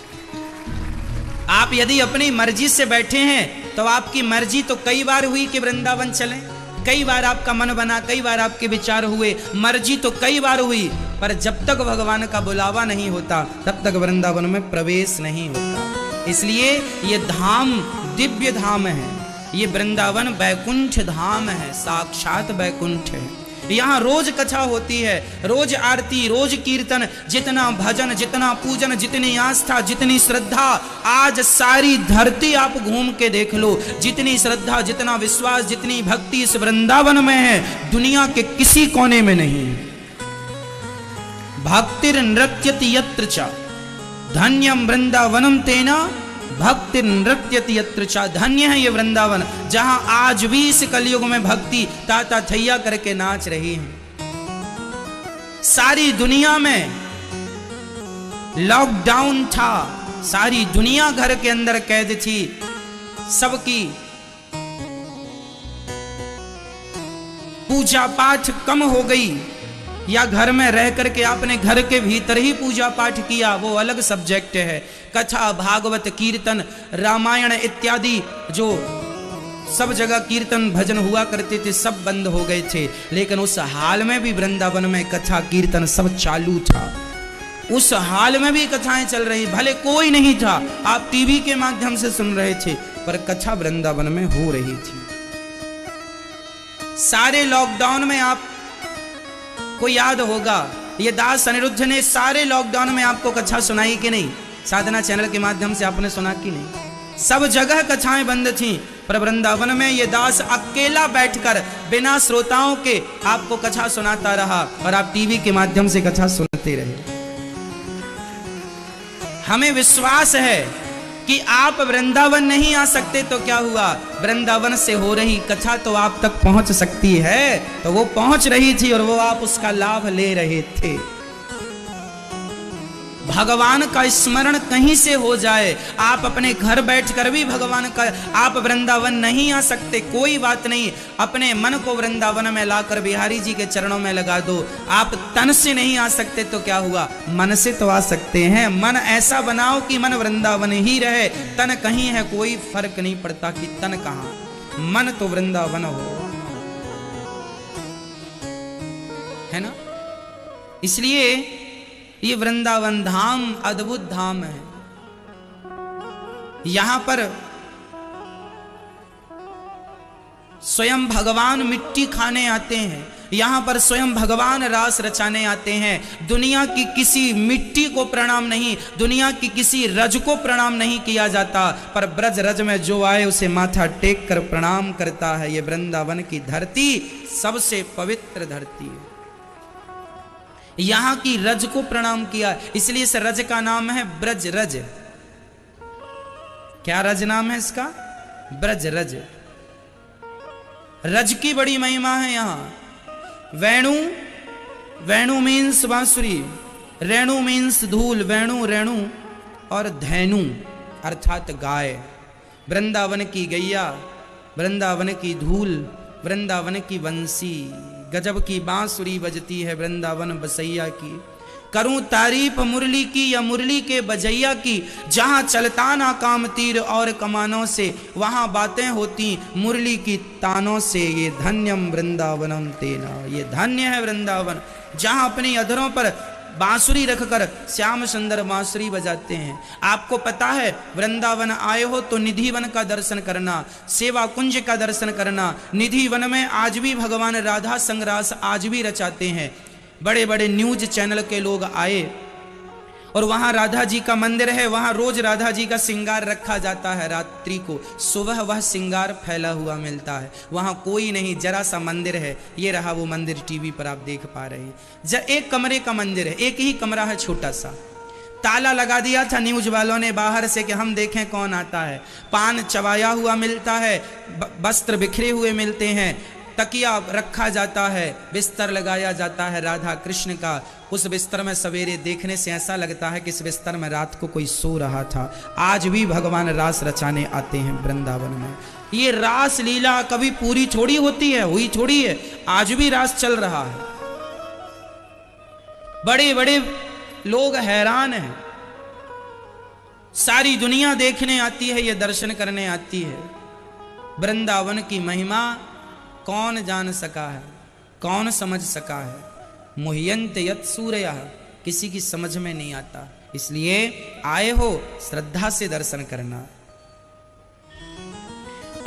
आप यदि अपनी मर्जी से बैठे हैं तो आपकी मर्जी तो कई बार हुई कि वृंदावन चलें, कई बार आपका मन बना, कई बार आपके विचार हुए, मर्जी तो कई बार हुई, पर जब तक भगवान का बुलावा नहीं होता तब तक वृंदावन में प्रवेश नहीं होता। इसलिए ये धाम दिव्य धाम है, ये वृंदावन बैकुंठ धाम है, साक्षात बैकुंठ है। यहाँ रोज कथा होती है, रोज आरती, रोज कीर्तन, जितना भजन, जितना पूजन, जितनी आस्था, जितनी श्रद्धा, आज सारी धरती आप घूम के देख लो, जितनी श्रद्धा, जितना विश्वास, जितनी भक्ति इस वृंदावन में है, दुनिया के किसी कोने में नहीं। भक्तिर नृत्यति यत्र च धन्यम वृंदावनम तेना भक्ति नृत्यति यत्र च। धन्य है ये वृंदावन जहां आज भी इस कलयुग में भक्ति ताता थैया करके नाच रही है। सारी दुनिया में लॉकडाउन था, सारी दुनिया घर के अंदर कैद थी, सबकी पूजा पाठ कम हो गई, या घर में रह करके आपने घर के भीतर ही पूजा पाठ किया, वो अलग सब्जेक्ट है। कथा, भागवत, कीर्तन, रामायण इत्यादि जो सब जगह कीर्तन भजन हुआ करते थे सब बंद हो गए थे, लेकिन उस हाल में भी वृंदावन में कथा कीर्तन सब चालू था। उस हाल में भी कथाएं चल रही, भले कोई नहीं था, आप टीवी के माध्यम से सुन रहे थे, पर कथा वृंदावन में हो रही थी। सारे लॉकडाउन में आप को याद होगा, ये दास अनिरुद्ध ने सारे लॉकडाउन में आपको कथा सुनाई कि नहीं? साधना चैनल के माध्यम से आपने सुना कि नहीं? सब जगह कथाएं बंद थीं, पर वृंदावन में ये दास अकेला बैठकर बिना श्रोताओं के आपको कथा सुनाता रहा और आप टीवी के माध्यम से कथा सुनते रहे। हमें विश्वास है कि आप वृंदावन नहीं आ सकते तो क्या हुआ, वृंदावन से हो रही कथा तो आप तक पहुंच सकती है, तो वो पहुंच रही थी और वो आप उसका लाभ ले रहे थे। भगवान का स्मरण कहीं से हो जाए, आप अपने घर बैठकर भी भगवान का, आप वृंदावन नहीं आ सकते कोई बात नहीं, अपने मन को वृंदावन में लाकर बिहारी जी के चरणों में लगा दो। आप तन से नहीं आ सकते तो क्या हुआ, मन से तो आ सकते हैं। मन ऐसा बनाओ कि मन वृंदावन ही रहे, तन कहीं है कोई फर्क नहीं पड़ता कि तन कहां, मन तो वृंदावन हो, है ना। इसलिए ये वृंदावन धाम अद्भुत धाम है। यहां पर स्वयं भगवान मिट्टी खाने आते हैं, यहां पर स्वयं भगवान रास रचाने आते हैं। दुनिया की किसी मिट्टी को प्रणाम नहीं, दुनिया की किसी रज को प्रणाम नहीं किया जाता, पर ब्रज रज में जो आए उसे माथा टेक कर प्रणाम करता है। ये वृंदावन की धरती सबसे पवित्र धरती है, यहां की रज को प्रणाम किया, इसलिए इस रज का नाम है ब्रज रज। क्या रज नाम है इसका? ब्रज रज। रज की बड़ी महिमा है यहां। वेणु, वेणु मीन्स बांसुरी, रेणु मीन्स धूल, वेणु रेणु, और धैनु अर्थात गाय। वृंदावन की गैया, वृंदावन की धूल, वृंदावन की बंसी, गजब की बांसुरी बजती है वृंदावन बसैया की। करूं तारीफ मुरली की या मुरली के बजैया की, जहां चलता ना काम तीर और कमानों से, वहां बातें होती मुरली की तानों से। ये धन्यम वृंदावनम तेना, ये धन्य है वृंदावन, जहां अपनी अधरों पर बांसुरी रखकर श्याम सुंदर बांसुरी बजाते हैं। आपको पता है वृंदावन आए हो तो निधि वन का दर्शन करना, सेवा कुंज का दर्शन करना। निधि वन में आज भी भगवान राधा संग्रास आज भी रचाते हैं। बड़े बड़े न्यूज चैनल के लोग आए और वहां राधा जी का मंदिर है, वहां रोज राधा जी का श्रृंगार रखा जाता है। रात्रि को सुबह वह श्रृंगार फैला हुआ मिलता है, वहां कोई नहीं, जरा सा मंदिर है। ये रहा वो मंदिर, टीवी पर आप देख पा रहे हैं। एक कमरे का मंदिर है, एक ही कमरा है छोटा सा। ताला लगा दिया था न्यूज वालों ने बाहर से कि हम देखें कौन आता है। पान चबाया हुआ मिलता है, वस्त्र बिखरे हुए मिलते हैं, तकिया रखा जाता है, बिस्तर लगाया जाता है राधा कृष्ण का। उस बिस्तर में सवेरे देखने से ऐसा लगता है कि इस बिस्तर में रात को कोई सो रहा था। आज भी भगवान रास रचाने आते हैं वृंदावन में। ये रास लीला कभी पूरी थोड़ी होती है, हुई थोड़ी है, आज भी रास चल रहा है। बड़े बड़े लोग हैरान हैं, सारी दुनिया देखने आती है, ये दर्शन करने आती है। वृंदावन की महिमा कौन जान सका है, कौन समझ सका है। मुह्यंत यत् सूर्यः, किसी की समझ में नहीं आता। इसलिए आए हो श्रद्धा से दर्शन करना।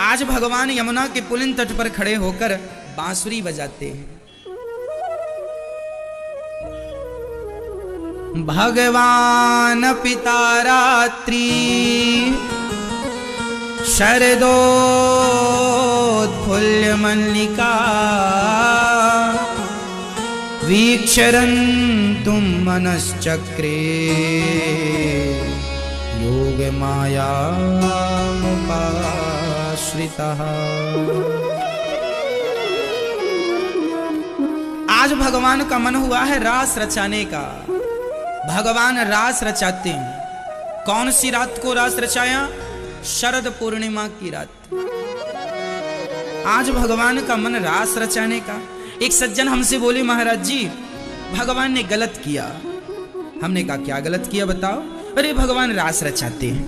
आज भगवान यमुना के पुलिन तट पर खड़े होकर बांसुरी बजाते हैं। भगवान पिता रात्रि शरदोत्फुल्ल मल्लिका वीक्षरन्तुं मनश्चक्रे योग मायामुपाश्रितः। आज भगवान का मन हुआ है रास रचाने का। भगवान रास रचाते हैं। कौन सी रात को रास रचाया? शरद पूर्णिमा की रात। आज भगवान का मन रास रचाने का। एक सज्जन हमसे बोले महाराज जी भगवान ने गलत किया। हमने कहा क्या गलत किया बताओ? अरे भगवान रास रचाते हैं,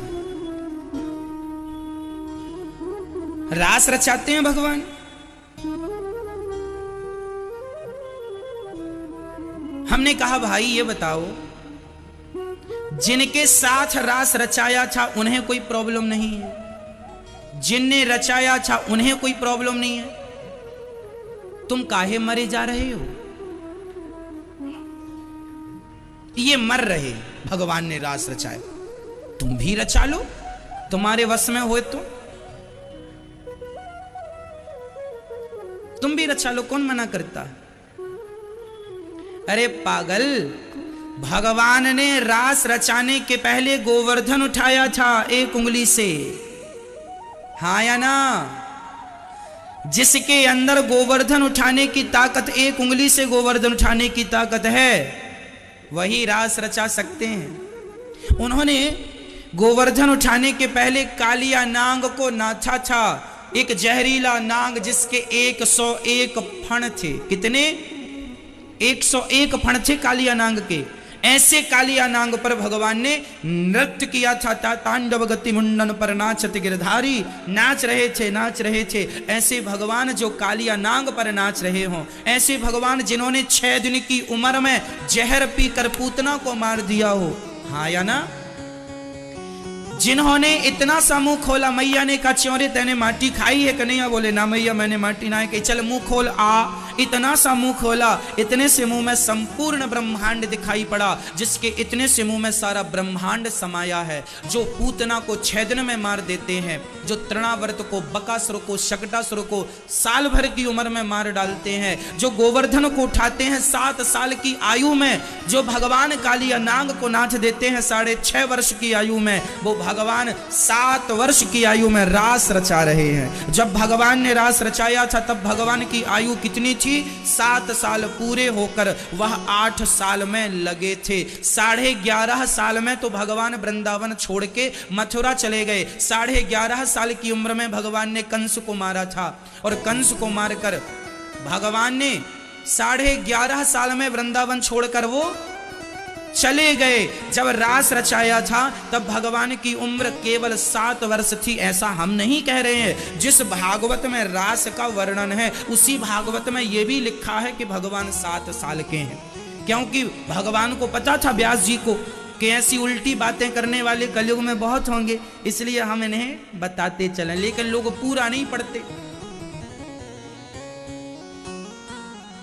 रास रचाते हैं भगवान। हमने कहा भाई ये बताओ, जिनके साथ रास रचाया था उन्हें कोई प्रॉब्लम नहीं है, जिनने रचाया था उन्हें कोई प्रॉब्लम नहीं है, तुम काहे मरे जा रहे हो? ये मर रहे, भगवान ने रास रचाया, तुम भी रचा लो, तुम्हारे वश में हो तो तुम भी रचा लो, कौन मना करता है? अरे पागल, भगवान ने रास रचाने के पहले गोवर्धन उठाया था एक उंगली से, हाँ या ना? जिसके अंदर गोवर्धन उठाने की ताकत, एक उंगली से गोवर्धन उठाने की ताकत है, वही रास रचा सकते हैं। उन्होंने गोवर्धन उठाने के पहले कालिया नाग को नाथा था, एक जहरीला नाग जिसके 101 फण थे। कितने? 101 फण थे कालिया नाग के। ऐसे कालिया नाग पर भगवान ने नृत्य किया था। तांडव गति मुंडन पर नाचत गिरधारी, नाच रहे थे, नाच रहे थे। ऐसे भगवान जो कालिया नाग पर नाच रहे हों, ऐसे भगवान जिन्होंने 6 दिन की उम्र में जहर पीकर पूतना को मार दिया हो, हाँ या ना? जिन्होंने इतना सा मुंह खोला, मैया ने कहा च्योरे तेने माटी खाई है? कन्हैया बोले ना मैया मैंने माटी ना खाई। चल मुंह खोल आ। इतना सा मुंह खोला, इतने से मुंह में संपूर्ण ब्रह्मांड दिखाई पड़ा, जिसके इतने से मुंह में सारा ब्रह्मांड समाया है। जो पूतना को 6 दिन में मार देते हैं, जो तृणावर्त को, बकासुर को, शकटासुर को साल भर की उम्र में मार डालते हैं, जो गोवर्धन को उठाते हैं 7 साल की आयु में, जो भगवान कालिया नाग को नाथ देते हैं 6.5 वर्ष की आयु में, वो भगवान 7 वर्ष की आयु में रास रचा रहे हैं। जब भगवान ने रास रचाया था तब भगवान की आयु कितनी थी? 7 साल पूरे होकर वह 8 साल में लगे थे। 11.5 साल में तो भगवान वृंदावन छोड़ के मथुरा चले गए। 11.5 साल की उम्र में भगवान ने कंस को मारा था, और कंस को मारकर भगवान ने 11.5 साल में वृंदावन छोड़कर वो चले गए। जब रास रचाया था तब भगवान की उम्र केवल 7 वर्ष थी। ऐसा हम नहीं कह रहे हैं, जिस भागवत में रास का वर्णन है उसी भागवत में यह भी लिखा है कि भगवान 7 साल के हैं। क्योंकि भगवान को पता था व्यास जी को कि ऐसी उल्टी बातें करने वाले कलयुग में बहुत होंगे, इसलिए हम इन्हें बताते चलें। लेकिन लोग पूरा नहीं पढ़ते,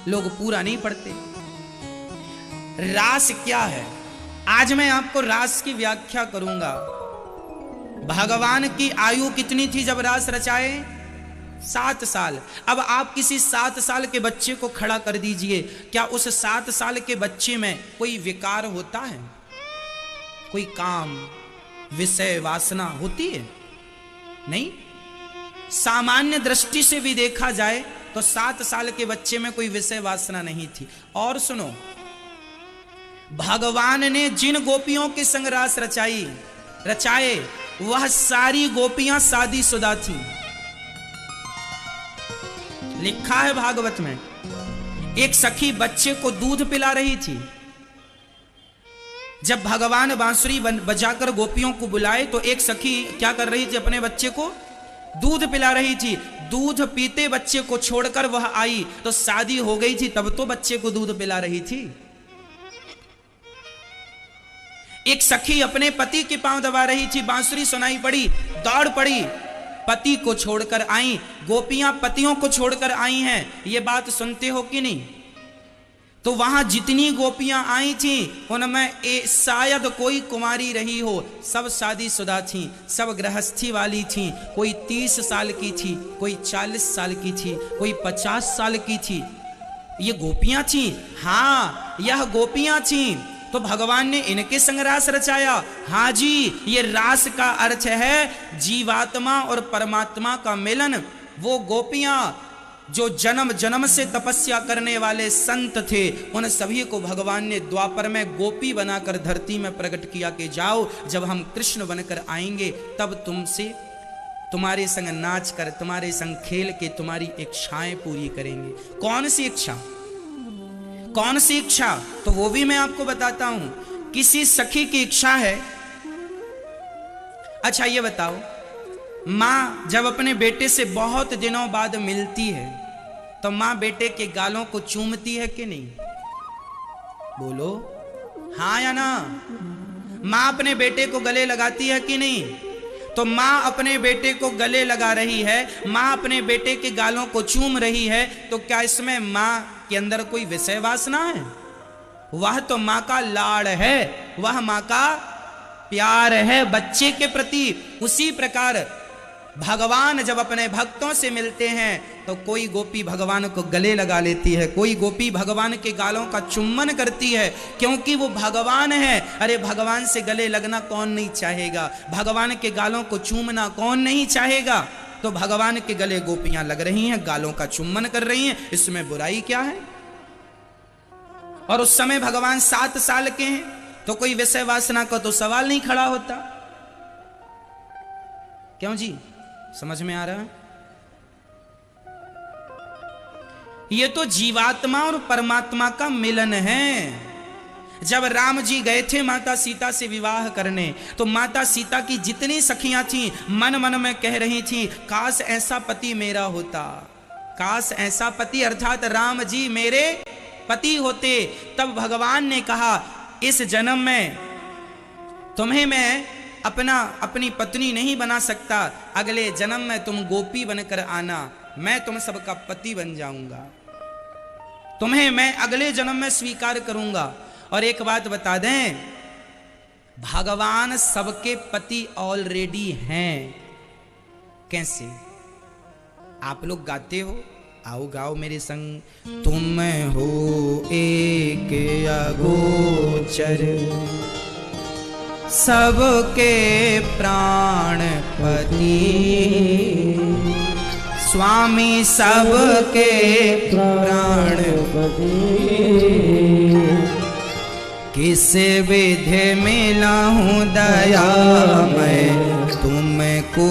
लोग पूरा नहीं पढ़ते। रास क्या है? आज मैं आपको रास की व्याख्या करूंगा। भगवान की आयु कितनी थी जब रास रचाए? 7 साल। अब आप किसी 7 साल के बच्चे को खड़ा कर दीजिए, क्या उस 7 साल के बच्चे में कोई विकार होता है? कोई काम, विषय, वासना होती है? नहीं। सामान्य दृष्टि से भी देखा जाए तो 7 साल के बच्चे में कोई विषय वासना नहीं थी। और सुनो, भगवान ने जिन गोपियों के संग रास रचाए वह सारी गोपियां शादीशुदा थी। लिखा है भागवत में, एक सखी बच्चे को दूध पिला रही थी। जब भगवान बांसुरी बजाकर गोपियों को बुलाए तो एक सखी क्या कर रही थी? अपने बच्चे को दूध पिला रही थी। दूध पीते बच्चे को छोड़कर वह आई तो शादी हो गई थी, तब तो बच्चे को दूध पिला रही थी। एक सखी अपने पति के पांव दबा रही थी, बांसुरी सुनाई पड़ी, दौड़ पड़ी, पति को छोड़कर आई। गोपियां पतियों को छोड़कर आई हैं, ये बात सुनते हो कि नहीं? तो वहां जितनी गोपियां आई थी उनमें शायद कोई कुमारी रही हो, सब शादीशुदा थी, सब गृहस्थी वाली थी। कोई 30 साल की थी, कोई 40 साल की थी, कोई 50 साल की थी। ये गोपियां थी। हाँ, यह गोपियां थी। तो भगवान ने इनके संग रास रचाया। हाँ जी, ये रास का अर्थ है जीवात्मा और परमात्मा का मिलन। वो गोपियां जो जन्म जन्म से तपस्या करने वाले संत थे, उन सभी को भगवान ने द्वापर में गोपी बनाकर धरती में प्रकट किया कि जाओ, जब हम कृष्ण बनकर आएंगे तब तुमसे तुम्हारे संग नाच कर, तुम्हारे संग खेल के तुम्हारी इच्छाएं पूरी करेंगे। कौन सी इच्छा? कौन सी इच्छा? तो वो भी मैं आपको बताता हूं। किसी सखी की इच्छा है। अच्छा ये बताओ, मां जब अपने बेटे से बहुत दिनों बाद मिलती है तो मां बेटे के गालों को चूमती है कि नहीं? बोलो हाँ या ना? मां अपने बेटे को गले लगाती है कि नहीं? तो मां अपने बेटे को गले लगा रही है, मां अपने बेटे के गालों को चूम रही है, तो क्या इसमें मां के अंदर कोई विषय वासना है? वह तो मां का लाड़ है, वह मां का प्यार है बच्चे के प्रति। उसी प्रकार भगवान जब अपने भक्तों से मिलते हैं तो कोई गोपी भगवान को गले लगा लेती है, कोई गोपी भगवान के गालों का चुम्बन करती है, क्योंकि वो भगवान है। अरे भगवान से गले लगना कौन नहीं चाहेगा? भगवान के गालों को चूमना कौन नहीं चाहेगा? तो भगवान के गले गोपियां लग रही हैं, गालों का चुम्बन कर रही हैं, इसमें बुराई क्या है? और उस समय भगवान 7 साल के हैं, तो कोई विषय वासना का तो सवाल नहीं खड़ा होता। क्यों जी? समझ में आ रहा है? ये तो जीवात्मा और परमात्मा का मिलन है। जब राम जी गए थे माता सीता से विवाह करने, तो माता सीता की जितनी सखियां थीं मन मन में कह रही थीं, काश ऐसा पति मेरा होता, काश ऐसा पति अर्थात राम जी मेरे पति होते। तब भगवान ने कहा, इस जन्म में तुम्हें मैं अपनी पत्नी नहीं बना सकता, अगले जन्म में तुम गोपी बनकर आना, मैं तुम सबका पति बन जाऊंगा, तुम्हें मैं अगले जन्म में स्वीकार करूंगा। और एक बात बता दें, भगवान सबके पति ऑलरेडी हैं। कैसे? आप लोग गाते हो, आओ गाओ मेरे संग। तुम हो एक अगोचर सबके प्राणपति, स्वामी सबके प्राणपति, किस विधि मिला हूँ दया मैं तुमको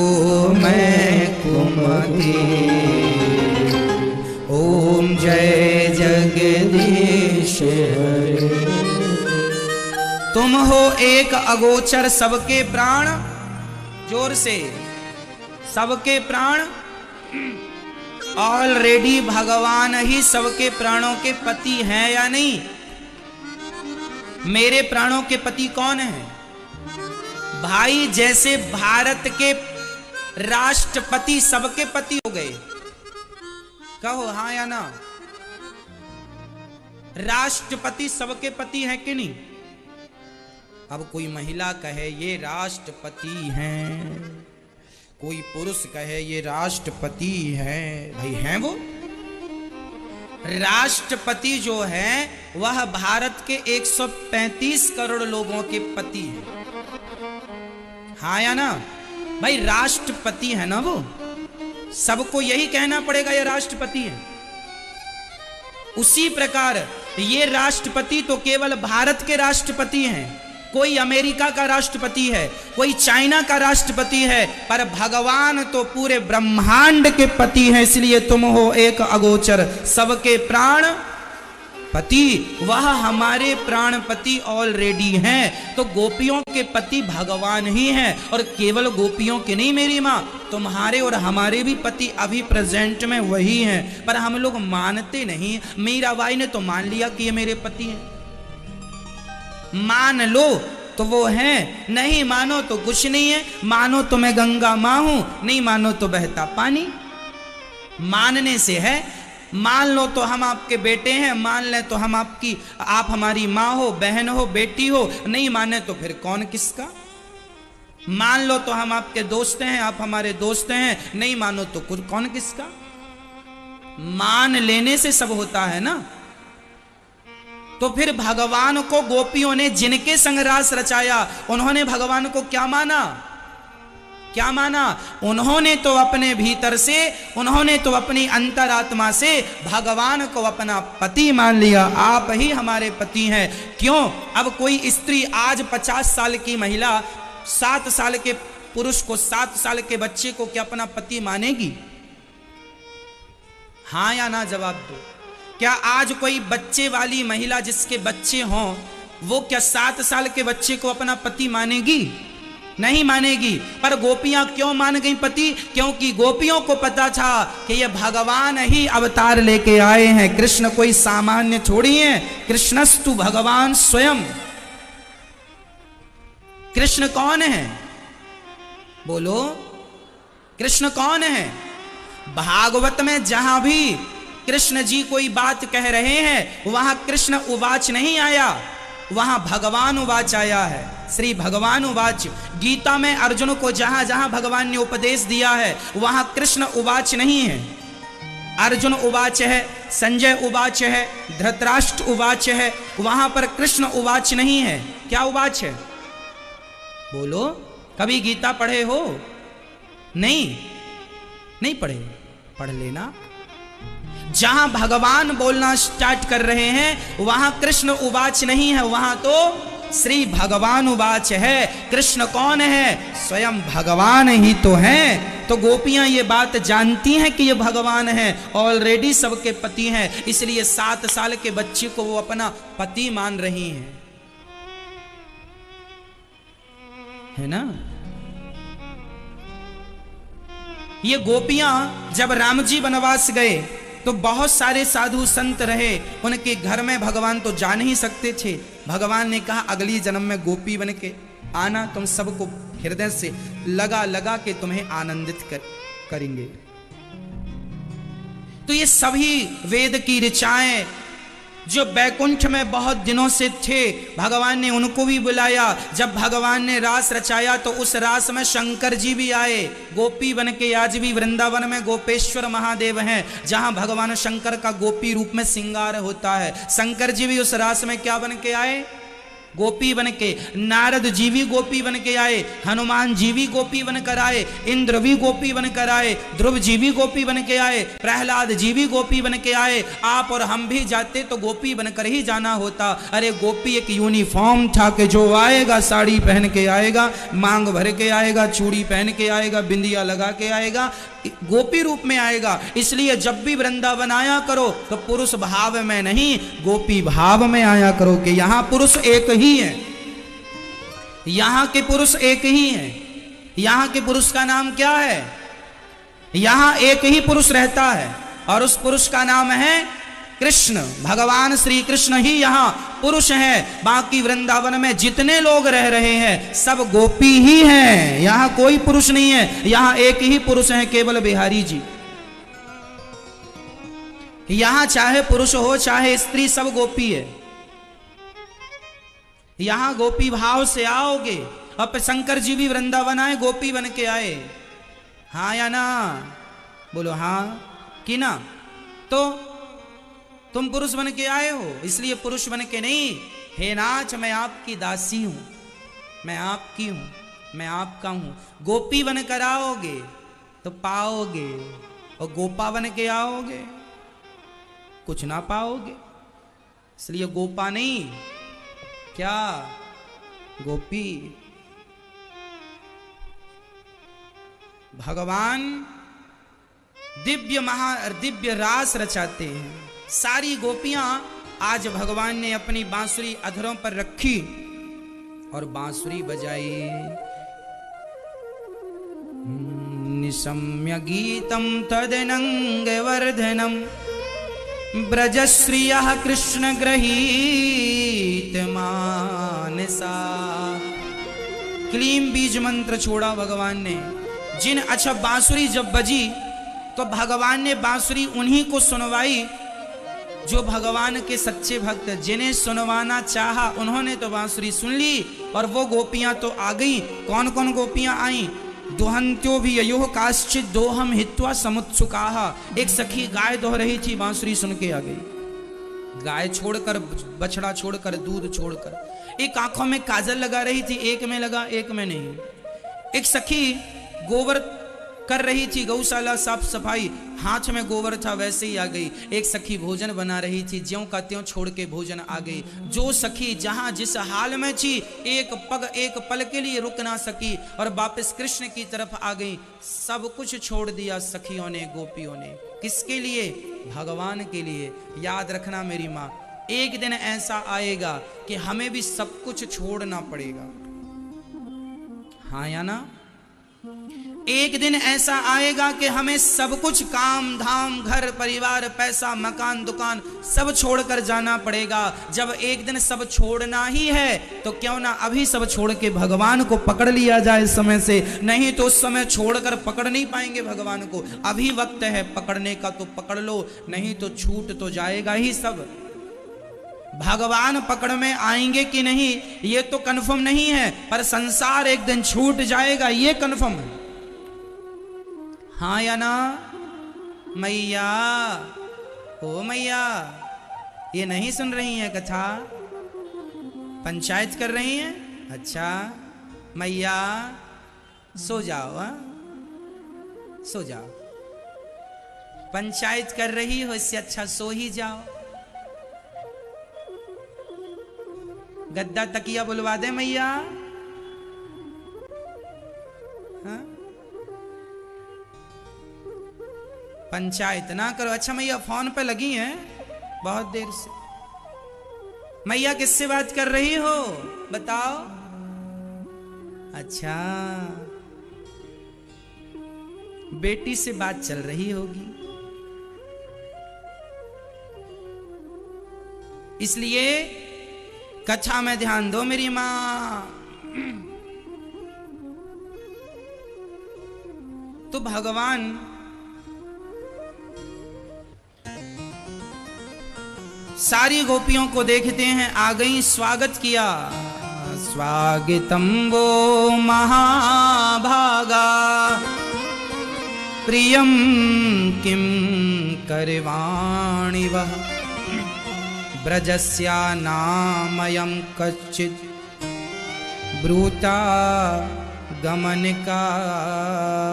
मैं कुमति। ओम जय जगदीश हरे। तुम हो एक अगोचर सबके प्राण, जोर से, सबके प्राण। ऑलरेडी भगवान ही सबके प्राणों के पति हैं या नहीं? मेरे प्राणों के पति कौन है? भाई जैसे भारत के राष्ट्रपति सबके पति हो गए, कहो हाँ या ना? राष्ट्रपति सबके पति है कि नहीं? अब कोई महिला कहे ये राष्ट्रपति हैं, कोई पुरुष कहे ये राष्ट्रपति हैं, भाई हैं वो? राष्ट्रपति जो है वह भारत के 135 करोड़ लोगों के पति हैं, हाँ या ना? भाई राष्ट्रपति है ना वो, सबको यही कहना पड़ेगा ये राष्ट्रपति है। उसी प्रकार ये राष्ट्रपति तो केवल भारत के राष्ट्रपति हैं, कोई अमेरिका का राष्ट्रपति है, कोई चाइना का राष्ट्रपति है, पर भगवान तो पूरे ब्रह्मांड के पति हैं। इसलिए तुम हो एक अगोचर सबके प्राण पति, वह हमारे प्राणपति ऑलरेडी हैं। तो गोपियों के पति भगवान ही हैं, और केवल गोपियों के नहीं मेरी माँ, तुम्हारे और हमारे भी पति अभी प्रेजेंट में वही हैं, पर हम लोग मानते नहीं। मीराबाई ने तो मान लिया कि ये मेरे पति हैं, मान लो तो वो हैं, नहीं मानो तो कुछ नहीं है। मानो तो मैं गंगा माँ हूं, नहीं मानो तो बहता पानी। मानने से है, मान लो तो हम आपके बेटे हैं, मान ले तो हम आपकी, आप हमारी माँ हो, बहन हो, बेटी हो, नहीं माने तो फिर कौन किसका। मान लो तो हम आपके दोस्त हैं, आप हमारे दोस्त हैं, नहीं मानो तो कुछ कौन किसका। मान लेने से सब होता है ना। तो फिर भगवान को गोपियों ने जिनके संग रास रचाया, उन्होंने भगवान को क्या माना? क्या माना? उन्होंने तो अपने भीतर से, उन्होंने तो अपनी अंतरात्मा से भगवान को अपना पति मान लिया। आप ही हमारे पति हैं। क्यों? अब कोई स्त्री आज 50 साल की महिला 7 साल के पुरुष को, 7 साल के बच्चे को क्या अपना पति मानेगी? हाँ या ना जवाब दो। क्या आज कोई बच्चे वाली महिला जिसके बच्चे हों, वो क्या 7 साल के बच्चे को अपना पति मानेगी? नहीं मानेगी। पर गोपियां क्यों मान गई पति? क्योंकि गोपियों को पता था कि ये भगवान ही अवतार लेके आए हैं। कृष्ण कोई सामान्य थोड़ी है, कृष्णस्तु भगवान स्वयं। कृष्ण कौन है? बोलो, कृष्ण कौन है? भागवत में जहां भी कृष्ण जी कोई बात कह रहे हैं, वहां कृष्ण उवाच नहीं आया, वहां भगवान उवाच आया है। श्री भगवान उवाच। गीता में अर्जुन को जहां जहां भगवान ने उपदेश दिया है, वहां कृष्ण उवाच नहीं है। अर्जुन उवाच है, संजय उवाच है, धृतराष्ट्र उवाच है, वहां पर कृष्ण उवाच नहीं है। क्या उवाच है? बोलो, कभी गीता पढ़े हो? नहीं पढ़े, पढ़ लेना। जहां भगवान बोलना स्टार्ट कर रहे हैं, वहां कृष्ण उवाच नहीं है, वहां तो श्री भगवान उवाच है। कृष्ण कौन है? स्वयं भगवान ही तो हैं। तो गोपियां ये बात जानती हैं कि ये भगवान हैं, ऑलरेडी सबके पति हैं, इसलिए 7 साल के बच्चे को वो अपना पति मान रही हैं, है ना। ये गोपियां जब राम जी वनवास गए तो बहुत सारे साधु संत रहे, उनके घर में भगवान तो जा नहीं सकते थे। भगवान ने कहा अगली जन्म में गोपी बन के आना, तुम सबको हृदय से लगा लगा के तुम्हें आनंदित करेंगे। तो ये सभी वेद की ऋचाएं जो बैकुंठ में बहुत दिनों से थे, भगवान ने उनको भी बुलाया। जब भगवान ने रास रचाया तो उस रास में शंकर जी भी आए गोपी बन के। आज भी वृंदावन में गोपेश्वर महादेव हैं, जहां भगवान शंकर का गोपी रूप में श्रृंगार होता है। शंकर जी भी उस रास में क्या बन के आए? गोपी बन के। नारद जी भी गोपी बन के आए, हनुमान जी भी गोपी बनकर आए, इंद्र भी गोपी बनकर आए, ध्रुव जी भी गोपी बन के आए, प्रहलाद जी भी गोपी बन के आए। आप और हम भी जाते तो गोपी बनकर ही जाना होता। अरे गोपी एक यूनिफॉर्म था कि जो आएगा साड़ी पहन के आएगा, मांग भर के आएगा, चूड़ी पहन के आएगा, बिंदिया लगा के आएगा, गोपी रूप में आएगा। इसलिए जब भी वृंदावन आया करो तो पुरुष भाव में नहीं, गोपी भाव में आया करो कि यहां पुरुष एक ही है, यहां के पुरुष एक ही है। यहां के पुरुष का नाम क्या है? यहां एक ही पुरुष रहता है और उस पुरुष का नाम है कृष्ण, भगवान श्री कृष्ण ही यहाँ पुरुष हैं। बाकी वृंदावन में जितने लोग रह रहे हैं सब गोपी ही हैं। यहाँ कोई पुरुष नहीं है, यहाँ एक ही पुरुष है, केवल बिहारी जी। यहाँ चाहे पुरुष हो चाहे स्त्री, सब गोपी है। यहाँ गोपी भाव से आओगे। अब शंकर जी भी वृंदावन आए, गोपी बन के आए, हाँ या ना? बोलो हाँ कि ना? तो तुम पुरुष बन के आए हो, इसलिए पुरुष बन के नहीं, हे नाथ मैं आपकी दासी हूं, मैं आपकी हूं, मैं आपका हूं। गोपी बन कर आओगे तो पाओगे, और गोपा बन के आओगे कुछ ना पाओगे। इसलिए गोपा नहीं, क्या गोपी। भगवान दिव्य रास रचाते हैं। सारी गोपियां आज भगवान ने अपनी बांसुरी अधरों पर रखी और बांसुरी बजाई। निशम्य गीतम तदनंग वर्धनम ब्रजश्रियः कृष्ण गृहीत मानसा। क्लीम बीज मंत्र छोड़ा भगवान ने। जिन अच्छा बांसुरी जब बजी तो भगवान ने बांसुरी उन्हीं को सुनवाई जो भगवान के सच्चे भक्त, जिन्हें सुनवाना चाहा उन्होंने तो बांसुरी सुन ली। और वो गोपियां तो आ गई। कौन कौन गोपियां आई? दुहंत्यो भी अयोह काश्चित दोहम हित्वा समुत्सुकाः। एक सखी गाय दोह रही थी, बांसुरी सुन के आ गई। गाय छोड़कर, बछड़ा छोड़कर, दूध छोड़कर। एक आंखों में काजल लगा रही थी, एक में लगा एक में नहीं। एक सखी गोबर कर रही थी, गौशाला साफ सफाई, हाथ में गोबर था वैसे ही आ गई। एक सखी भोजन बना रही थी, ज्यों का त्यों छोड़ के भोजन आ गई। जो सखी जहां जिस हाल में थी एक पल के लिए रुक ना सकी और वापस कृष्ण की तरफ आ गई। सब कुछ छोड़ दिया सखियों ने, गोपियों ने। किसके लिए? भगवान के लिए। याद रखना मेरी माँ, एक दिन ऐसा आएगा कि हमें भी सब कुछ छोड़ना पड़ेगा, हाँ या ना? एक दिन ऐसा आएगा कि हमें सब कुछ, काम धाम, घर परिवार, पैसा, मकान, दुकान, सब छोड़कर जाना पड़ेगा। जब एक दिन सब छोड़ना ही है तो क्यों ना अभी सब छोड़ के भगवान को पकड़ लिया जाए समय से। नहीं तो उस समय छोड़कर पकड़ नहीं पाएंगे भगवान को। अभी वक्त है पकड़ने का तो पकड़ लो, नहीं तो छूट तो जाएगा ही सब। भगवान पकड़ में आएंगे कि नहीं ये तो कंफर्म नहीं है, पर संसार एक दिन छूट जाएगा ये कंफर्म है, हाँ या ना? मैया, ओ मैया, ये नहीं सुन रही हैं कथा? पंचायत कर रही हैं? अच्छा मैया सो जाओ, हाँ सो जाओ। पंचायत कर रही हो, इससे अच्छा सो ही जाओ। गद्दा तकिया बुलवा दे मैया, हाँ? पंचायत ना करो। अच्छा मैया फोन पे लगी हैं बहुत देर से। मैया किससे बात कर रही हो बताओ? अच्छा बेटी से बात चल रही होगी, इसलिए कथा में ध्यान दो मेरी मां। तो भगवान सारी गोपियों को देखते हैं, आ गई, स्वागत किया। स्वागतम वो महाभागा प्रियम किम करवाणि वह ब्रजस्या नामयं कच्चित् ब्रूता गमन कारणम्।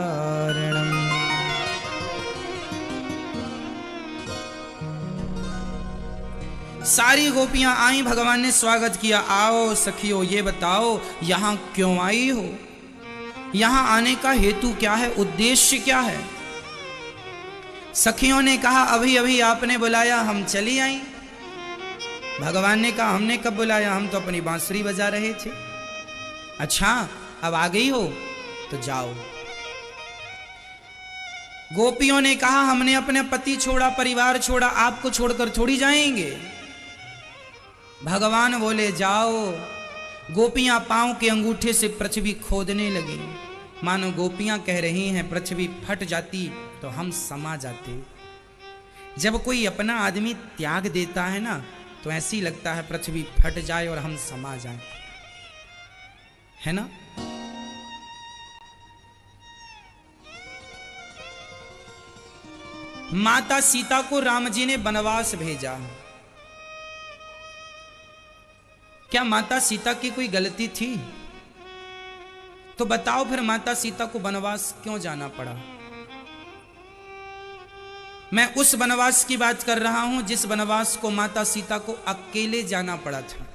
सारी गोपियां आई, भगवान ने स्वागत किया। आओ सखियो, ये बताओ यहां क्यों आई हो? यहां आने का हेतु क्या है, उद्देश्य क्या है? सखियों ने कहा अभी अभी आपने बुलाया, हम चली आई। भगवान ने कहा हमने कब बुलाया, हम तो अपनी बांसुरी बजा रहे थे। अच्छा अब आ गई हो तो जाओ। गोपियों ने कहा हमने अपने पति छोड़ा, परिवार छोड़ा, आपको छोड़कर थोड़ी जाएंगे। भगवान बोले जाओ। गोपियां पांव के अंगूठे से पृथ्वी खोदने लगी, मानो गोपियां कह रही हैं पृथ्वी फट जाती तो हम समा जाते। जब कोई अपना आदमी त्याग देता है ना, तो ऐसे ही लगता है पृथ्वी फट जाए और हम समा जाएं, है ना। माता सीता को राम जी ने वनवास भेजा। क्या माता सीता की कोई गलती थी? तो बताओ फिर माता सीता को वनवास क्यों जाना पड़ा? मैं उस वनवास की बात कर रहा हूं जिस वनवास को माता सीता को अकेले जाना पड़ा था।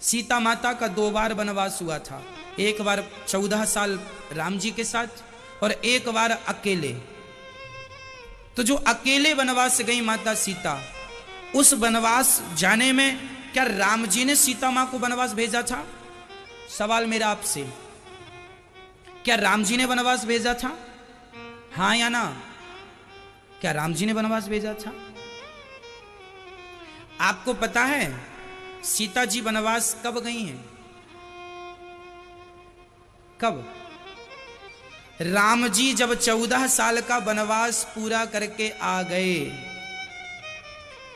सीता माता का 2 बार वनवास हुआ था, एक बार 14 साल राम जी के साथ और एक बार अकेले। तो जो अकेले वनवास गई माता सीता, उस वनवास जाने में क्या राम जी ने सीता मां को वनवास भेजा था? सवाल मेरा आपसे, क्या राम जी ने वनवास भेजा था? हां या ना? क्या राम जी ने वनवास भेजा था? आपको पता है सीता जी वनवास कब गई हैं? कब? राम जी जब 14 साल का वनवास पूरा करके आ गए,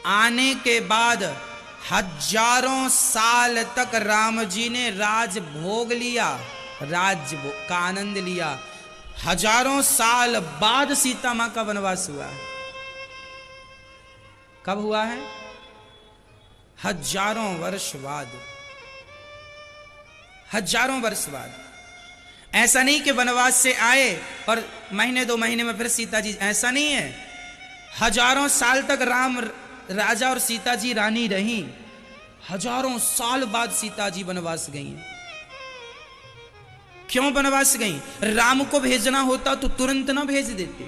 आने के बाद हजारों साल तक राम जी ने राज भोग लिया, राज का आनंद लिया। हजारों साल बाद सीता मां का वनवास हुआ है। कब हुआ है? हजारों वर्ष बाद। हजारों वर्ष बाद। ऐसा नहीं कि वनवास से आए और महीने 2 महीने में फिर सीता जी, ऐसा नहीं है। हजारों साल तक राम राजा और सीता जी रानी रही। हजारों साल बाद सीता जी वनवास गई। क्यों वनवास गई? राम को भेजना होता तो तुरंत ना भेज देते।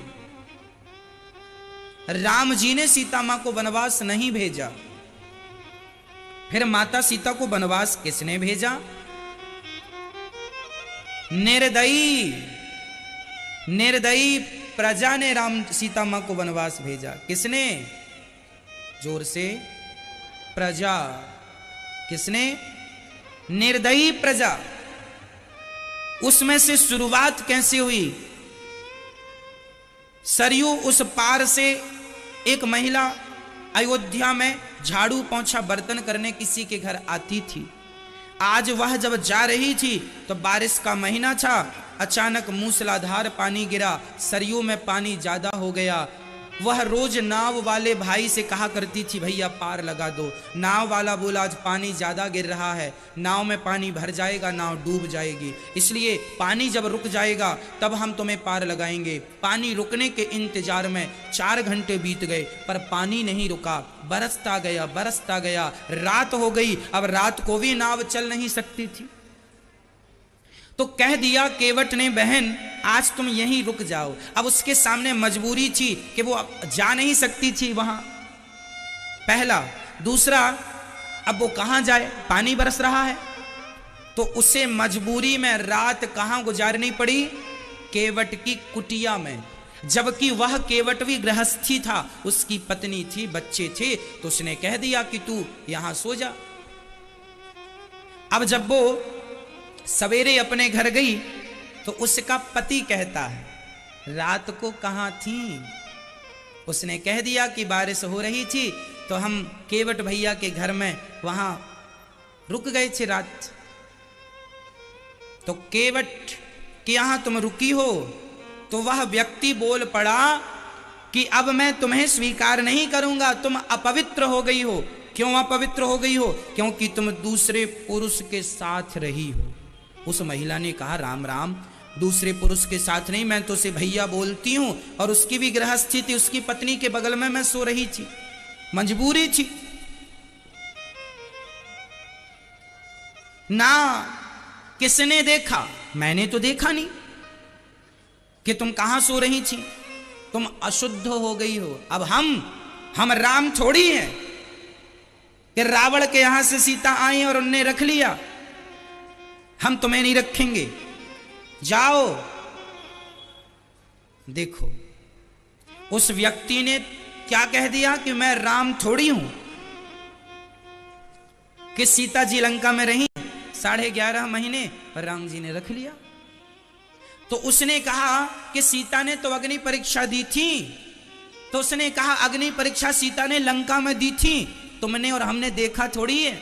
राम जी ने सीता मां को वनवास नहीं भेजा। फिर माता सीता को वनवास किसने भेजा? निर्दयी निर्दयी प्रजा ने राम सीता मां को वनवास भेजा। किसने? जोर से, प्रजा। किसने? निर्दयी प्रजा। उसमें से शुरुआत कैसे हुई? सरयू उस पार से एक महिला अयोध्या में झाड़ू पोंछा बर्तन करने किसी के घर आती थी। आज वह जब जा रही थी तो बारिश का महीना था, अचानक मूसलाधार पानी गिरा, सरयू में पानी ज्यादा हो गया। वह रोज नाव वाले भाई से कहा करती थी भैया पार लगा दो। नाव वाला बोला आज पानी ज्यादा गिर रहा है, नाव में पानी भर जाएगा, नाव डूब जाएगी, इसलिए पानी जब रुक जाएगा तब हम तुम्हें पार लगाएंगे। पानी रुकने के इंतजार में 4 घंटे बीत गए पर पानी नहीं रुका। बरसता गया बरसता गया, रात हो गई। अब रात को भी नाव चल नहीं सकती थी, तो कह दिया केवट ने बहन आज तुम यहीं रुक जाओ। अब उसके सामने मजबूरी थी कि वो जा नहीं सकती थी वहां, पहला। दूसरा, अब वो कहां जाए, पानी बरस रहा है। तो उसे मजबूरी में रात कहां गुजारनी पड़ी? केवट की कुटिया में। जबकि वह केवट भी गृहस्थी था, उसकी पत्नी थी, बच्चे थे, तो उसने कह दिया कि तू यहां सो जा। अब जब वो सवेरे अपने घर गई तो उसका पति कहता है रात को कहां थी? उसने कह दिया कि बारिश हो रही थी तो हम केवट भैया के घर में वहां रुक गए थे रात। तो केवट के यहां तुम रुकी हो? तो वह व्यक्ति बोल पड़ा कि अब मैं तुम्हें स्वीकार नहीं करूंगा, तुम अपवित्र हो गई हो। क्यों अपवित्र हो गई हो? क्योंकि तुम दूसरे पुरुष के साथ रही हो। उस महिला ने कहा राम राम, दूसरे पुरुष के साथ नहीं, मैं तो उसे भैया बोलती हूं, और उसकी भी गृहस्थी थी, उसकी पत्नी के बगल में मैं सो रही थी, मजबूरी थी ना। किसने देखा? मैंने तो देखा नहीं कि तुम कहां सो रही थी, तुम अशुद्ध हो गई हो। अब हम राम थोड़ी हैं कि रावण के यहां से सीता आई और उनने रख लिया, हम तुम्हें नहीं रखेंगे, जाओ। देखो उस व्यक्ति ने क्या कह दिया कि मैं राम थोड़ी हूं कि सीता जी लंका में रही 11.5 महीने और राम जी ने रख लिया। तो उसने कहा कि सीता ने तो अग्नि परीक्षा दी थी। तो उसने कहा अग्नि परीक्षा सीता ने लंका में दी थी, तुमने और हमने देखा थोड़ी है,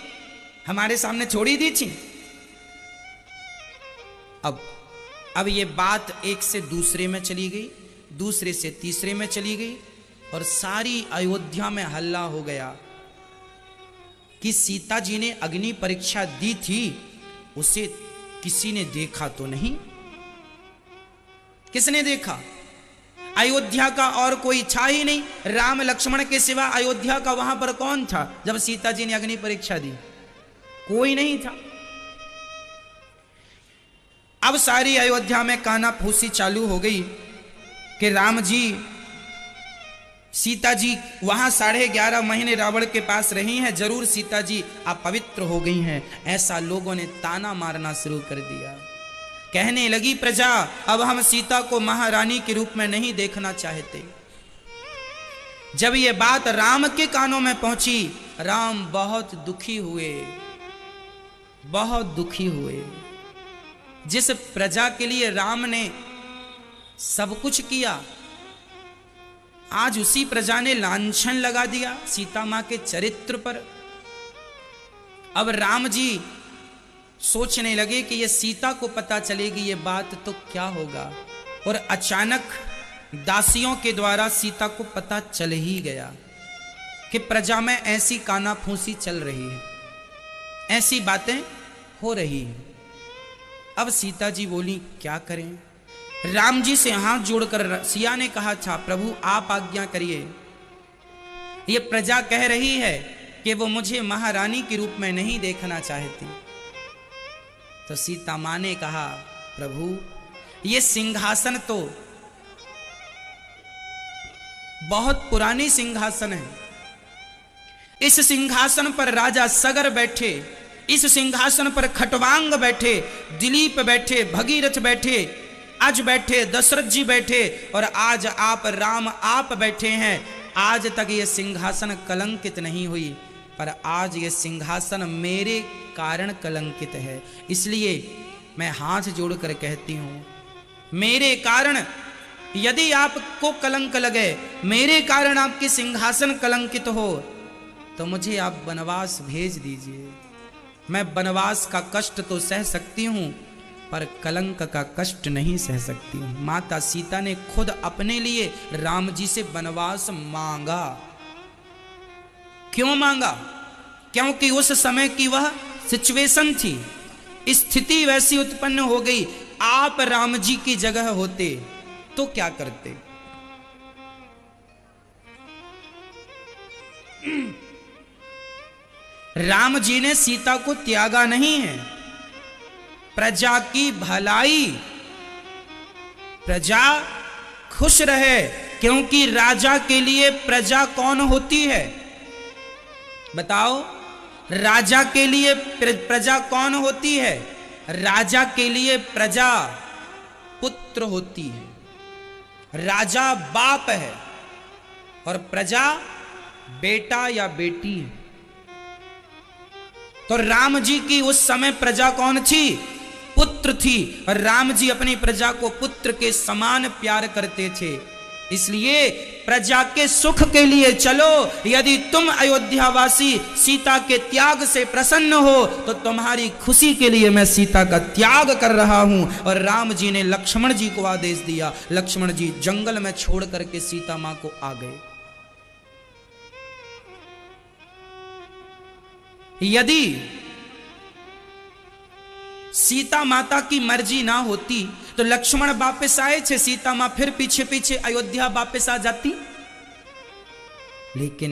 हमारे सामने छोड़ी दी थी। अब ये बात एक से दूसरे में चली गई, दूसरे से तीसरे में चली गई और सारी अयोध्या में हल्ला हो गया कि सीता जी ने अग्नि परीक्षा दी थी, उसे किसी ने देखा तो नहीं। किसने देखा? अयोध्या का और कोई था ही नहीं, राम लक्ष्मण के सिवा अयोध्या का वहां पर कौन था जब सीता जी ने अग्नि परीक्षा दी? कोई नहीं था। अब सारी अयोध्या में काना फूसी चालू हो गई कि राम जी सीता जी वहां 11.5 महीने रावण के पास रही हैं, जरूर सीता जी अपवित्र हो गई हैं। ऐसा लोगों ने ताना मारना शुरू कर दिया। कहने लगी प्रजा, अब हम सीता को महारानी के रूप में नहीं देखना चाहते। जब ये बात राम के कानों में पहुंची, राम बहुत दुखी हुए, बहुत दुखी हुए। जिस प्रजा के लिए राम ने सब कुछ किया, आज उसी प्रजा ने लांछन लगा दिया सीता मां के चरित्र पर। अब राम जी सोचने लगे कि ये सीता को पता चलेगी ये बात तो क्या होगा। और अचानक दासियों के द्वारा सीता को पता चल ही गया कि प्रजा में ऐसी काना फूसी चल रही है, ऐसी बातें हो रही हैं। अब सीता जी बोली क्या करें? राम जी से हाथ जोड़कर सिया ने कहा, था प्रभु आप आज्ञा करिए, ये प्रजा कह रही है कि वो मुझे महारानी के रूप में नहीं देखना चाहती। तो सीता मां ने कहा, प्रभु ये सिंहासन तो बहुत पुरानी सिंहासन है, इस सिंहासन पर राजा सगर बैठे, इस सिंहासन पर खटवांग बैठे, दिलीप बैठे, भगीरथ बैठे, आज बैठे, दशरथ जी बैठे और आज आप राम आप बैठे हैं। आज तक ये सिंहासन कलंकित नहीं हुई, पर आज ये सिंहासन मेरे कारण कलंकित है। इसलिए मैं हाथ जोड़कर कहती हूं, मेरे कारण यदि आपको कलंक लगे, मेरे कारण आपके सिंहासन कलंकित हो, तो मुझे आप वनवास भेज दीजिए। मैं वनवास का कष्ट तो सह सकती हूं, पर कलंक का कष्ट नहीं सह सकती हूं। माता सीता ने खुद अपने लिए राम जी से वनवास मांगा। क्यों मांगा? क्योंकि उस समय की वह सिचुएशन थी, स्थिति वैसी उत्पन्न हो गई। आप राम जी की जगह होते तो क्या करते? राम जी ने सीता को त्यागा नहीं है। प्रजा की भलाई, प्रजा खुश रहे, क्योंकि राजा के लिए प्रजा कौन होती है? बताओ, राजा के लिए प्रजा कौन होती है? राजा के लिए प्रजा पुत्र होती है। राजा बाप है और प्रजा बेटा या बेटी है। तो राम जी की उस समय प्रजा कौन थी? पुत्र थी। और राम जी अपनी प्रजा को पुत्र के समान प्यार करते थे। इसलिए प्रजा के सुख के लिए चलो, यदि तुम अयोध्यावासी सीता के त्याग से प्रसन्न हो तो तुम्हारी खुशी के लिए मैं सीता का त्याग कर रहा हूं। और राम जी ने लक्ष्मण जी को आदेश दिया, लक्ष्मण जी जंगल में छोड़ करके सीता मां को आ गए। यदि सीता माता की मर्जी ना होती तो लक्ष्मण वापस आए थे, सीता मां फिर पीछे पीछे अयोध्या वापस आ जाती, लेकिन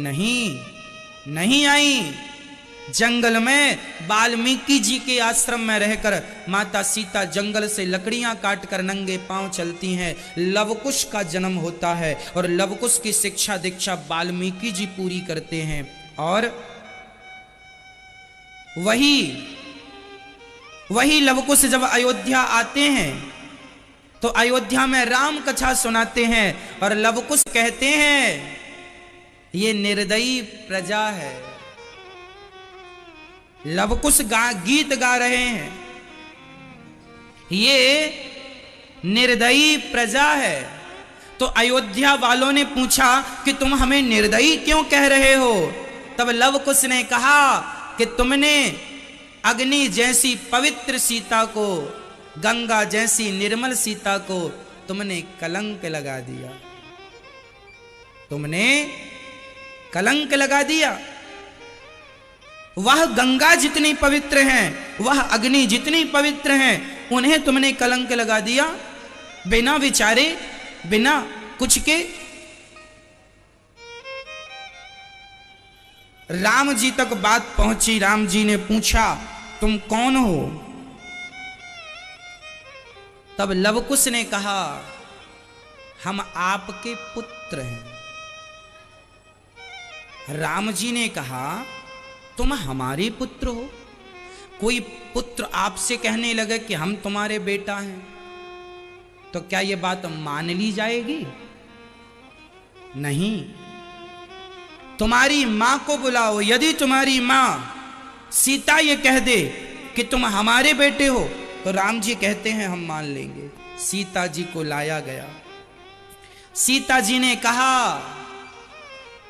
नहीं आई। जंगल में वाल्मीकि जी के आश्रम में रहकर माता सीता जंगल से लकड़ियां काटकर नंगे पांव चलती हैं। लवकुश का जन्म होता है और लवकुश की शिक्षा दीक्षा वाल्मीकि जी पूरी करते हैं। और वही लवकुश जब अयोध्या आते हैं तो अयोध्या में राम कथा सुनाते हैं और लवकुश कहते हैं ये निर्दयी प्रजा है। लवकुश गीत गा रहे हैं, ये निर्दयी प्रजा है। तो अयोध्या वालों ने पूछा कि तुम हमें निर्दयी क्यों कह रहे हो? तब लवकुश ने कहा कि तुमने अग्नि जैसी पवित्र सीता को, गंगा जैसी निर्मल सीता को तुमने कलंक लगा दिया। तुमने कलंक लगा दिया। वह गंगा जितनी पवित्र हैं, वह अग्नि जितनी पवित्र हैं, उन्हें तुमने कलंक लगा दिया बिना विचारे, बिना कुछ के। राम जी तक बात पहुंची। राम जी ने पूछा तुम कौन हो? तब लवकुश ने कहा हम आपके पुत्र हैं। राम जी ने कहा तुम हमारे पुत्र हो? कोई पुत्र आपसे कहने लगे कि हम तुम्हारे बेटा हैं, तो क्या यह बात मान ली जाएगी? नहीं। तुम्हारी मां को बुलाओ। यदि तुम्हारी मां सीता ये कह दे कि तुम हमारे बेटे हो, तो राम जी कहते हैं हम मान लेंगे। सीता जी को लाया गया। सीता जी ने कहा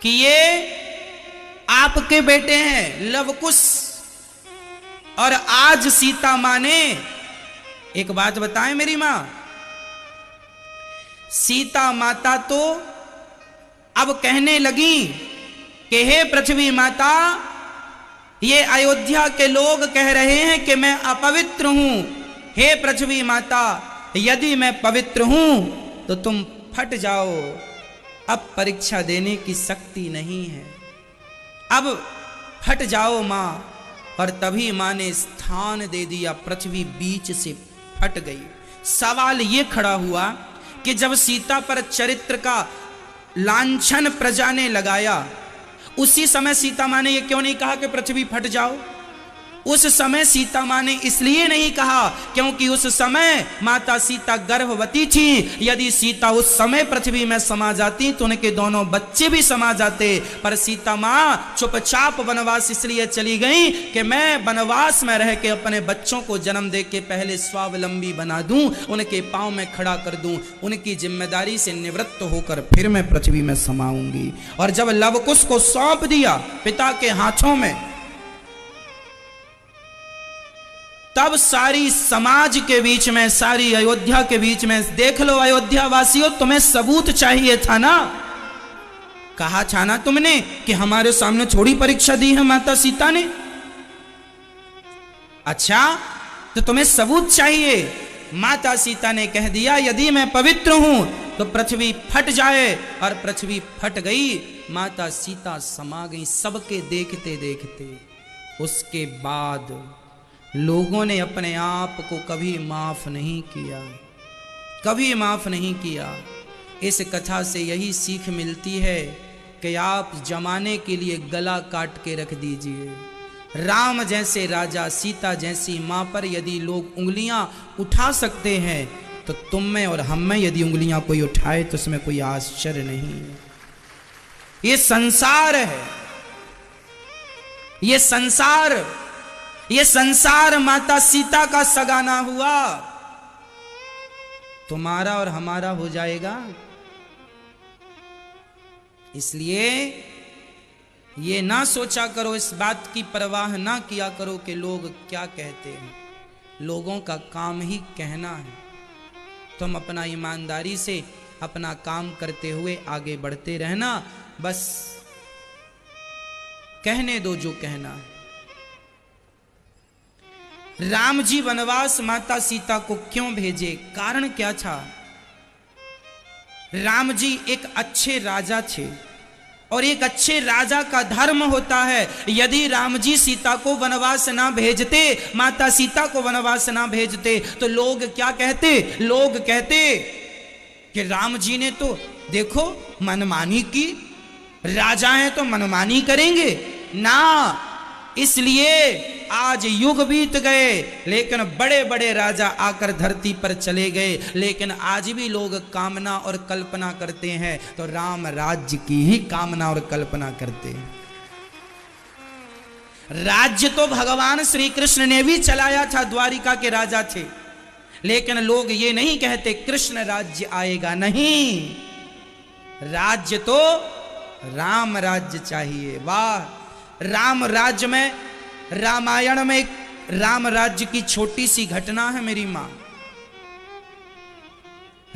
कि ये आपके बेटे हैं लवकुश। और आज सीता मां ने, एक बात बताएं मेरी मां, सीता माता तो अब कहने लगी कि हे पृथ्वी माता, ये अयोध्या के लोग कह रहे हैं कि मैं अपवित्र हूं। हे पृथ्वी माता, यदि मैं पवित्र हूं तो तुम फट जाओ। अब परीक्षा देने की शक्ति नहीं है, अब फट जाओ मां। और तभी मां ने स्थान दे दिया, पृथ्वी बीच से फट गई। सवाल यह खड़ा हुआ कि जब सीता पर चरित्र का लांछन प्रजा ने लगाया, उसी समय सीता मां ने यह क्यों नहीं कहा कि पृथ्वी फट जाओ? उस समय सीता मां ने इसलिए नहीं कहा क्योंकि उस समय माता सीता गर्भवती थी। यदि सीता उस समय पृथ्वी में समा जाती तो उनके दोनों बच्चे भी समा जाते। पर सीता मां चुपचाप वनवास इसलिए चली गई कि मैं वनवास में रह के अपने बच्चों को जन्म दे के पहले स्वावलंबी बना दूं, उनके पांव में खड़ा कर दूं, उनकी जिम्मेदारी से निवृत्त होकर फिर मैं पृथ्वी में समाऊंगी। और जब लवकुश को सौंप दिया पिता के हाथों में, तब सारी समाज के बीच में, सारी अयोध्या के बीच में, देख लो अयोध्या वासियों, तुम्हें सबूत चाहिए था ना? कहा था ना तुमने कि हमारे सामने थोड़ी परीक्षा दी है माता सीता ने? अच्छा, तो तुम्हें सबूत चाहिए। माता सीता ने कह दिया यदि मैं पवित्र हूं तो पृथ्वी फट जाए। और पृथ्वी फट गई, माता सीता समा गई सबके देखते देखते। उसके बाद लोगों ने अपने आप को कभी माफ नहीं किया, कभी माफ नहीं किया। इस कथा से यही सीख मिलती है कि आप जमाने के लिए गला काट के रख दीजिए। राम जैसे राजा, सीता जैसी मां पर यदि लोग उंगलियां उठा सकते हैं, तो तुम में और हम में यदि उंगलियां कोई उठाए तो उसमें कोई आश्चर्य नहीं है। ये संसार है, ये संसार, ये संसार माता सीता का सगा ना हुआ, तुम्हारा और हमारा हो जाएगा। इसलिए ये ना सोचा करो, इस बात की परवाह ना किया करो कि लोग क्या कहते हैं। लोगों का काम ही कहना है। तुम अपना ईमानदारी से अपना काम करते हुए आगे बढ़ते रहना। बस कहने दो जो कहना है। राम जी वनवास माता सीता को क्यों भेजे? कारण क्या था? राम जी एक अच्छे राजा थे और एक अच्छे राजा का धर्म होता है, यदि राम जी सीता को वनवास ना भेजते, माता सीता को वनवास ना भेजते, तो लोग क्या कहते? लोग कहते कि राम जी ने तो देखो मनमानी की, राजा हैं तो मनमानी करेंगे ना। इसलिए आज युग बीत गए, लेकिन बड़े बड़े राजा आकर धरती पर चले गए, लेकिन आज भी लोग कामना और कल्पना करते हैं, तो राम राज्य की ही कामना और कल्पना करते हैं। राज्य तो भगवान श्री कृष्ण ने भी चलाया था, द्वारिका के राजा थे, लेकिन लोग ये नहीं कहते कृष्ण राज्य आएगा, नहीं, राज्य तो राम राज्य चाहिए। वाह, राम राज्य में, रामायण में एक राम राज्य की छोटी सी घटना है मेरी मां।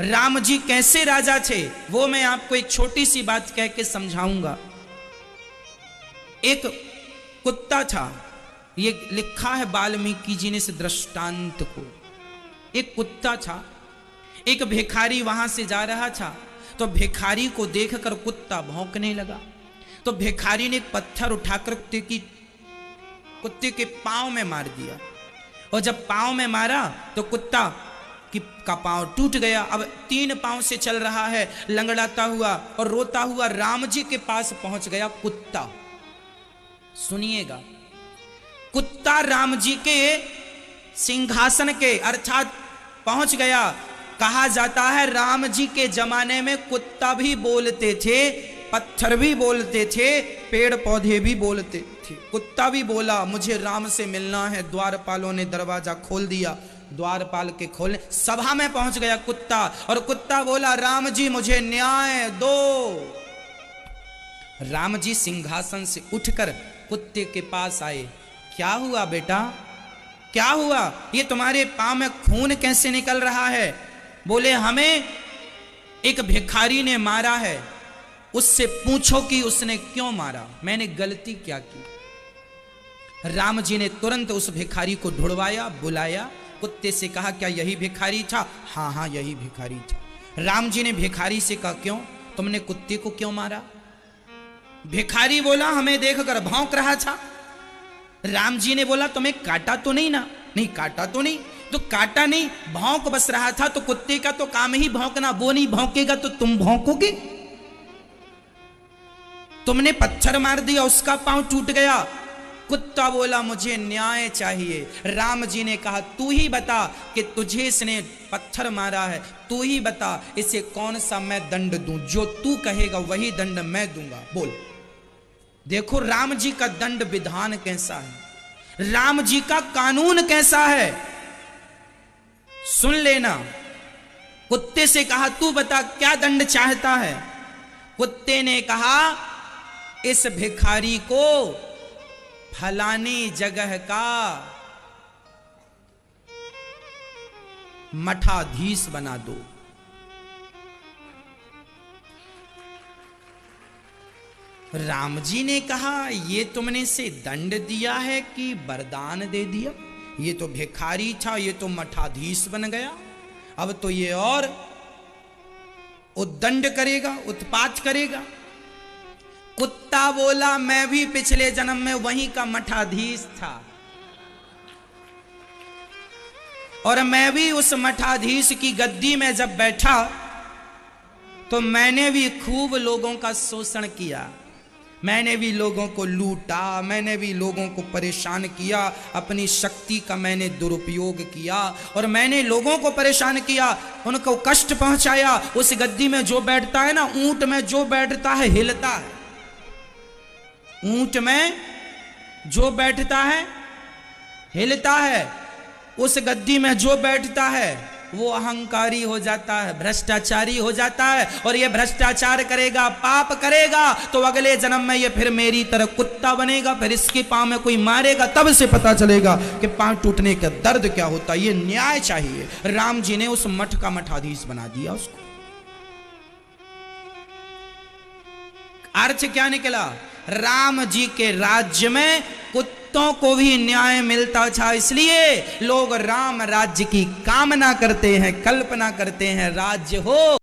राम जी कैसे राजा थे वो मैं आपको एक छोटी सी बात कह के समझाऊंगा। एक कुत्ता था, ये लिखा है वाल्मीकि जी ने इस दृष्टांत को। एक कुत्ता था, एक भिखारी वहां से जा रहा था, तो भिखारी को देखकर कुत्ता भौंकने लगा, तो भिखारी ने एक पत्थर उठाकर कुत्ते के पांव में मार दिया, और जब पांव में मारा तो कुत्ता का पांव टूट गया। अब 3 पांव से चल रहा है, लंगड़ाता हुआ और रोता हुआ राम जी के पास पहुंच गया कुत्ता। सुनिएगा, कुत्ता राम जी के सिंहासन के अर्थात पहुंच गया। कहा जाता है राम जी के जमाने में कुत्ता भी बोलते थे, पत्थर भी बोलते थे, पेड़ पौधे भी बोलते थे। कुत्ता भी बोला मुझे राम से मिलना है, द्वारपालों ने दरवाजा खोल दिया, द्वारपाल के खोलने सभा में पहुंच गया कुत्ता, और कुत्ता बोला राम जी मुझे न्याय दो। राम जी सिंहासन से उठकर कुत्ते के पास आए। क्या हुआ बेटा, क्या हुआ, ये तुम्हारे पांव में खून कैसे निकल रहा है? बोले हमें एक भिखारी ने मारा है, उससे पूछो कि उसने क्यों मारा, मैंने गलती क्या की। राम जी ने तुरंत उस भिखारी को ढूंढवाया, बुलाया, कुत्ते से कहा क्या यही भिखारी था? हाँ हाँ यही भिखारी था। राम जी ने भिखारी से कहा क्यों, तुमने कुत्ते को क्यों मारा? भिखारी बोला हमें देखकर भौंक रहा था। राम जी ने बोला तुम्हें काटा तो नहीं ना? नहीं काटा तो नहीं। तो काटा नहीं, भौंक बस रहा था, तो कुत्ते का तो काम ही भौंकना, वो नहीं भौंकेगा तो तुम भौंकोगे? तुमने पत्थर मार दिया, उसका पांव टूट गया। कुत्ता बोला मुझे न्याय चाहिए। राम जी ने कहा तू ही बता कि तुझे इसने पत्थर मारा है, तू ही बता इसे कौन सा मैं दंड दूं, जो तू कहेगा वही दंड मैं दूंगा, बोल। देखो राम जी का दंड विधान कैसा है, राम जी का कानून कैसा है, सुन लेना। कुत्ते से कहा तू बता क्या दंड चाहता है? कुत्ते ने कहा इस भिखारी को फलानी जगह का मठाधीश बना दो। राम जी ने कहा ये तुमने इसे दंड दिया है कि वरदान दे दिया? ये तो भिखारी था, ये तो मठाधीश बन गया, अब तो ये और उद्दंड करेगा, उत्पात करेगा। कुत्ता बोला मैं भी पिछले जन्म में वहीं का मठाधीश था, और मैं भी उस मठाधीश की गद्दी में जब बैठा तो मैंने भी खूब लोगों का शोषण किया, मैंने भी लोगों को लूटा, मैंने भी लोगों को परेशान किया, अपनी शक्ति का मैंने दुरुपयोग किया, और मैंने लोगों को परेशान किया, उनको कष्ट पहुंचाया। उस गद्दी में जो बैठता है ना, ऊंट में जो बैठता है हिलता है, ऊंट में जो बैठता है हिलता है, उस गद्दी में जो बैठता है वो अहंकारी हो जाता है, भ्रष्टाचारी हो जाता है, और ये भ्रष्टाचार करेगा, पाप करेगा, तो अगले जन्म में ये फिर मेरी तरह कुत्ता बनेगा, फिर इसके पांव में कोई मारेगा, तब से पता चलेगा कि पांव टूटने का दर्द क्या होता है। ये न्याय चाहिए। राम जी ने उस मठ का मठाधीश बना दिया उसको। अर्थ क्या निकला? राम जी के राज्य में कुत्तों को भी न्याय मिलता था, इसलिए लोग राम राज्य की कामना करते हैं, कल्पना करते हैं, राज्य हो।